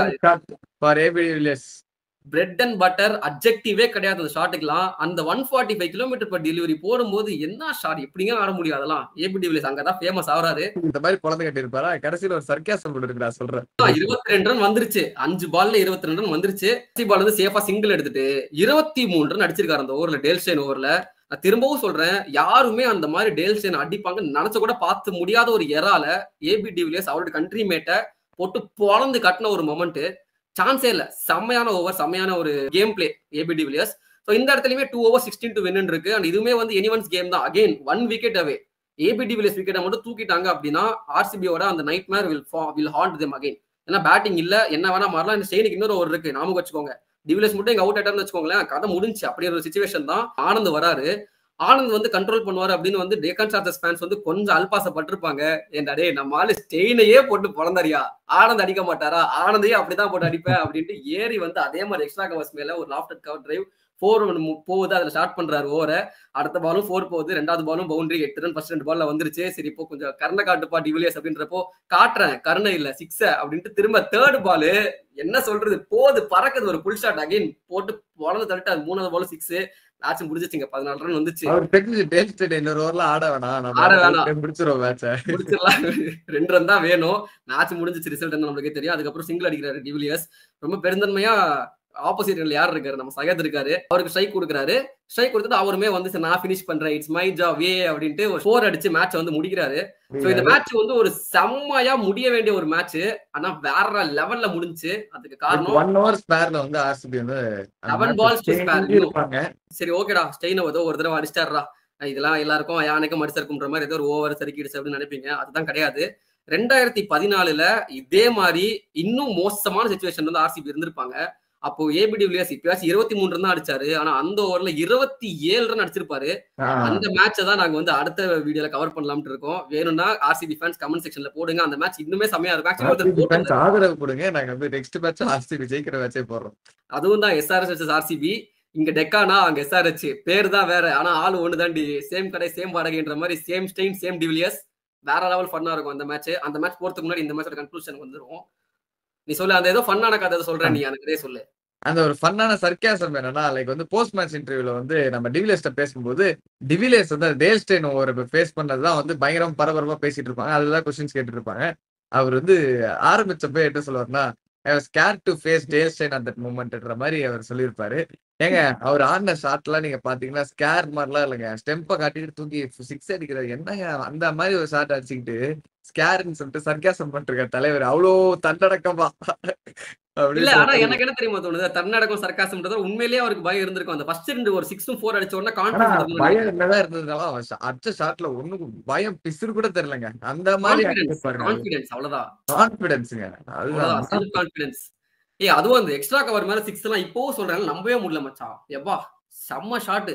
பிரெட் அண்ட் பட்டர் அப்ஜெக்டிவே கிடையாது அந்த ஷாட்டுக்குலாம். அந்த 145 km/h போடும்போது என்ன ஷாட், எப்படிங்க ஆட முடியும் அதெல்லாம். ஏபி டிவிலியர்ஸ் அங்கதான் ஃபேமஸ் ஆகுறாரு. இந்த மாதிரி குழந்தை கட்டி இருப்பாரா? கடைசியில ஒரு சர்க்காசம் இருக்குடா சொல்றேன். 22 ரன் வந்துருச்சு, 5 பால்ல 22 ரன் வந்துருச்சு. பால் வந்து சேஃபா சிங்கிள் எடுத்துட்டு 23 ரன் அடிச்சிருக்காரு அந்த ஓவர்ல, டேல் ஸ்டெயின் ஓவர்ல. நான் திரும்பவும் சொல்றேன், யாருமே அந்த மாதிரி டேல் ஸ்டெயின் அடிப்பாங்க நினைச்ச கூட பார்த்து முடியாத ஒரு எரால ஏபி டிவிலியர்ஸ் அவரோட கண்ட்ரி மேட்டை போட்டு பொழந்து கட்டின ஒரு மொமெண்ட். சான்ஸே இல்ல. செம்மையான ஓவர், செம்மையான ஒரு game play AB de Villiers. So இந்த இடத்துலயுமே 2 over 16 to win இருக்கு. அண்ட் இதுவுமே வந்து எனிவன்ஸ் கேம் தான். Again 1 wicket away. AB de Villiers விக்கெட்டை மட்டும் தூக்கிட்டாங்க அப்படின்னா ஆர்சிபியோட அந்த nightmare will haunt them again. ஏன்னா பேட்டிங் இல்ல, என்ன வேணா மாறலாம். இந்த ஸ்டெயினுக்கு இன்னொரு ஓவர் இருக்கு, ஞாபகம் வச்சுக்கோங்க. டிவிலியர்ஸ் மட்டும் இங்க அவுட் ஆயிட்டாருன்னு வச்சுக்கோங்களேன், கதை முடிஞ்சு. அப்படியே ஒரு சிச்சுவேஷன் தான். ஆனந்த் வராரு, ஆனந்த் வந்து கண்ட்ரோல் பண்ணுவாரு அப்படின்னு வந்து டேக்கன் சார்ஜர்ஸ் ஃபேன்ஸ் வந்து கொஞ்சம் அல்பாசப்பட்டிருப்பாங்க. ஏன்டா டே நம்ம ஆளு ஸ்டெயினையே போட்டு பொழந்தாரியா, ஆனந்த் அடிக்க மாட்டாரா, ஆனந்தையே அப்படிதான் போட்டு அடிப்பேன் அப்படின்ட்டு ஏறி வந்து அதே மாதிரி எக்ஸ்ட்ரா கவர்ஸ் மேல ஒரு லாஃப்டட் கவர் டிரைவ் 4 போகுது. அதுல ஸ்டார்ட் பண்றாரு ஓவரை. அடுத்த பாலும் 4 போகுது, ரெண்டாவது பாலும் பவுண்டரி. 8 ரன் ஃபர்ஸ்ட் 2 பால்ல வந்துருச்சு. சரி இப்போ கொஞ்சம் கருணை காட்டுப்பா டிவிலியர்ஸ் அப்படின்றப்போ காட்டுறேன், கருணை இல்ல 6 அப்படின்ட்டு திரும்ப தேர்ட் பாலு என்ன சொல்றது போது பறக்குது, ஒரு புல் ஷாட் அகைன் போட்டு பொழந்து தள்ளிட்டு அது 3வது பால் 6. மேட்ச் முடிஞ்சிச்சுங்க, 14 ரன் வந்துச்சு. இன்னொரு ஓவர்ல ஆட வேணாம், முடிச்சிடலாம், 2 ரன் தான் வேணும். மேட்ச் முடிஞ்சிச்சு, ரிசல்ட் என்ன நம்மளுக்கே தெரியும். அதுக்கப்புறம் சிங்கிள் அடிக்கிறாரு டிவிலியர்ஸ். ரொம்ப பெருந்தன்மையா ஆப்போசிட் யார் இருக்காரு, நம்ம சையத் இருக்காரு, அவருக்கு ஸ்ட்ரைக் கொடுக்குறாரு. ஸ்ட்ரைக் கொடுத்துட்டு அவருமே வந்து நான் பினிஷ் பண்றேன், இட்ஸ் மை ஜாப் வே அப்படின்ட்டு ஒரு 4 அடிச்சு மேட்ச் வந்து முடிக்கிறாரு. சோ இந்த மேட்ச் வந்து ஒரு செம்மையா முடிய வேண்டிய ஒரு மேட்ச், ஆனா வேற லெவல்ல முடிஞ்சு. அதுக்கு காரணம் 1 hour ஸ்பேர்ல வந்து ஆர்சிபி வந்து 7 balls to spare. சரி ஓகேடா, ஸ்டெயின் ஏதோ ஒரு தடவை அடிச்சிட்டாருடா, இதெல்லாம் எல்லாருக்கும் யானைக்கும் மடிச்சிருக்குன்ற மாதிரி ஏதோ ஒரு ஓவர் சறுக்கிடுச்சு அப்படின்னு நினைப்பீங்க. அதுதான் கிடையாது. 2014ல இதே மாதிரி இன்னும் மோசமான சிச்சுவேஷன் வந்து ஆர்சிபி இருந்திருப்பாங்க. அப்போ ஏபி டிவிலியர்ஸ் இப்பயாச்சும் 23 ரன் தான் அடிச்சாரு. ஆனா அந்த ஓவர்ல 27 ரன் அடிச்சிருப்பாரு. அந்த மேட்சை தான் நாங்க வந்து அடுத்த வீடியோல கவர் பண்ணலாம்னு இருக்கோம். வேணும்னா ஆர்சிபி ஃபேன்ஸ் கமெண்ட் செக்ஷன்ல போடுங்க. அந்த மேட்ச் இன்னுமே செமையா இருக்கும். ஆதரவு கொடுங்க. நாங்க வந்து நெக்ஸ்ட் மேட்ச் ஆர்சிபி ஜெயிக்கிற மேட்சே போடுறோம். அதுவும் தான் எஸ்ஆர்எச் வெர்சஸ் ஆர்சிபி. இங்க டெக்கானா அங்க எஸ்ஆர்எச். பேர் தான் வேற, ஆனா ஆளு ஒண்ணு தாண்டி. சேம் கடை சேம் வாடகைன்ற மாதிரி சேம் ஸ்டெயின் சேம் டிவிலியர்ஸ். வேற லெவல் ஃபன்னா இருக்கும் அந்த மேட்ச். அந்த மேட்ச் போறதுக்கு முன்னாடி இந்த மேட்சோட கன்க்ளூஷன் வந்துரும். நீ சொல்லு, அந்த ஏதோ ஃபன்னான கதை சொல்றேன், நீ எனக்கு சொல்லு. அந்த ஒரு ஃபன்னான சர்க்காசம் என்னன்னா, லைக் வந்து போஸ்ட் மேட்ச் இன்டர்வியூல வந்து நம்ம டிவிலியர்ஸ்ட பேசும்போது டிவிலியர்ஸ் வந்து டேல் ஸ்டெயின் ஒரு ஃபேஸ் பண்ணதுதான் வந்து பயங்கரம் பரபரப்பா பேசிட்டு இருப்பாங்க. அதுதான் கொஸ்டின்ஸ் கேட்டுட்டு இருப்பாங்க. அவர் வந்து ஆரம்பிச்சப்ப என்ன சொல்லுவாருன்னா, I was scared to face Dale Steyn at that மொமெண்ட்ன்ற மாதிரி அவர் சொல்லியிருப்பாரு. ஏங்க அவர் ஆடின ஷாட்லாம் நீங்க பாத்தீங்கன்னா ஸ்கேர் மாதிரிலாம் இல்லைங்க. ஸ்டெம்பை காட்டிட்டு தூக்கி 6 அடிக்கிறாரு. என்னங்க அந்த மாதிரி ஒரு ஷாட் அடிச்சுக்கிட்டு ஸ்கேர்ன்னு சொல்லிட்டு சர்க்காசம் பண்ணிருக்க தலைவர் அவ்வளோ தன்னடக்கமா. இல்ல, ஆனா எனக்கு என்ன தெரியுமா தோணுது, தன்னடக்கம் சர்க்காசம்ன்றது உண்மையிலேயே அவருக்கு பயம் இருந்திருக்கும். அந்த ஃபர்ஸ்ட் 2 ஒரு 6 4 அடிச்ச உடனே கான்ஃபிடன்ஸ் பயம் என்னதான் இருந்ததுனால அடிச்ச ஷாட்ல ஒண்ணும் பயம் பிசுறு கூட தெரியலங்க. அந்த மாதிரி கான்ஃபிடன்ஸ், அவ்வளவுதான். கான்ஃபிடன்ஸ்ங்க, அதுதான் செல்ஃப் கான்ஃபிடன்ஸ். அதுவும் அந்த எக்ஸ்ட்ரா கவர் மேல 6 எல்லாம் இப்போவும் சொல்றேன், நம்பவே முடியல மச்சான். எப்பா செம்ம ஷாட்.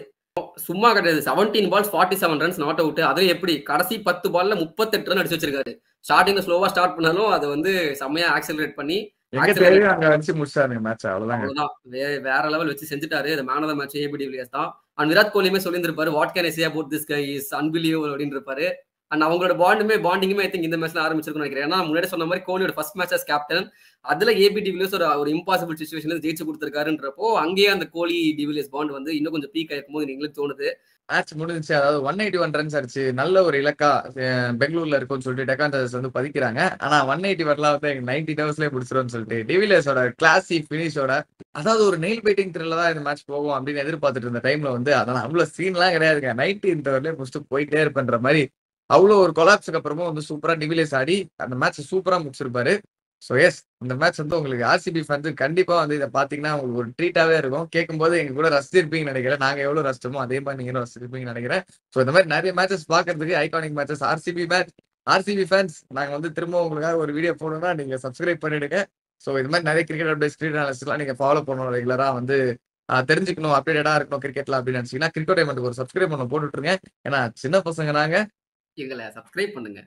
சும்மா கிடையாது. 17 balls 47 runs நாட் அவுட். அதுவும் எப்படி கடைசி 10 பால்ல 38 ரன் அடிச்சு வச்சிருக்காரு. ஸ்டார்டிங்ல ஸ்லோவா ஸ்டார்ட் பண்ணாலும் அது வந்து செம்மையா ஆக்சலரேட் பண்ணி வேற லெவல் வச்சு செஞ்சுட்டாரு. Man of the match AB de Villiers தான். அண்ட் விராட் கோலியுமே சொல்லியிருந்திருப்பாரு, what can I say about this guy is unbelievable அப்படின்னு இருப்பாரு. அண்ட் அவங்களோட பாண்டிங்குமே ஐ திங்க் இந்த மேட்ச்ல ஆரம்பிச்சிருக்கும் நினைக்கிறேன். ஏன்னா முன்னாடி சொன்ன மாதிரி கோலியோட ஃபர்ஸ்ட் மேட்ச் as கேப்டன், அதுல ஏபி டிவிலியர்ஸ் ஒரு இம்பாசிபிள் சிச்சுவேஷன்ல ஜெயிச்சு கொடுத்திருக்காருன்றப்போ அங்கேயே அந்த கோலி டிவிலியர்ஸ் பாண்ட் வந்து இன்னும் கொஞ்சம் பீக் ஆயிருக்கும் போது எங்களுக்கு தோணுது. மேட்ச் முடிஞ்சிச்சு. அதாவது 181 ரன்ஸ் அடிச்சு நல்ல ஒரு இலக்கா பெங்களூர்ல இருக்கும்னு சொல்லிட்டு டெக்கான் சார்ஜர்ஸ் வந்து பதிக்கிறாங்க. ஆனா 181 வந்து 90 ஓவர்ஸ்லயே முடிச்சிரும்னு சொல்லிட்டு டிவிலியர்ஸோட கிளாசி பினிஷோட, அதாவது ஒரு நெயில் பைட்டிங் த்ரில்ல தான் இந்த மேட்ச் போகும் அப்படின்னு எதிர்பார்த்துட்டு இருந்த டைம்ல வந்து அதெல்லாம் அவ்வளவு சீன்லாம் கிடையாதுங்க. 90th ஓவர்லயே முடிச்சுட்டு போயிட்டே இருப்பேன்ற மாதிரி அவ்வளோ ஒரு கொலாப்ஸுக்கு அப்புறமும் வந்து சூப்பரா டிவிலியர்ஸ் ஆடி அந்த மேட்ச் சூப்பரா முடிச்சிருப்பாரு. ஸோ எஸ், இந்த மேட்ச் வந்து உங்களுக்கு ஆர்சிபி ஃபேன்ஸ் கண்டிப்பா வந்து இதை பாத்தீங்கன்னா உங்களுக்கு ஒரு ட்ரீட்டாவே இருக்கும். கேட்கும்போது எங்க கூட ரசிச்சிருப்பீங்கன்னு நினைக்கிறேன். நாங்க எவ்வளவு ரசிச்சோமோ அதே மாதிரி நீங்களும் ரசிச்சிருப்பீங்கன்னு நினைக்கிறேன். ஸோ இந்த மாதிரி நிறைய மேட்சஸ் பாக்குறதுக்கு iconic matches RCB match, RCB fans நாங்க வந்து திரும்ப உங்களுக்காக ஒரு வீடியோ போடணும்னா நீங்க சப்ஸ்கிரைப் பண்ணிடுங்க. ஸோ இது மாதிரி நிறைய கிரிக்கெட் அப்டேட் ஸ்கிரீன் அனாலிசிஸ்லாம் நீங்க ஃபாலோ பண்ணணும், ரெகுலரா வந்து தெரிஞ்சுக்கணும், அப்டேட்டடா இருக்கணும் கிரிக்கெட்ல அப்படின்னு நினைச்சீங்கன்னா கிரிக்கெட் டைமண்ட் ஒரு சப்ஸ்கிரைப் பண்ண போட்டுருங்க. ஏன்னா சின்ன பசங்க நாங்க, எங்களை சப்ஸ்கிரைப் பண்ணுங்க.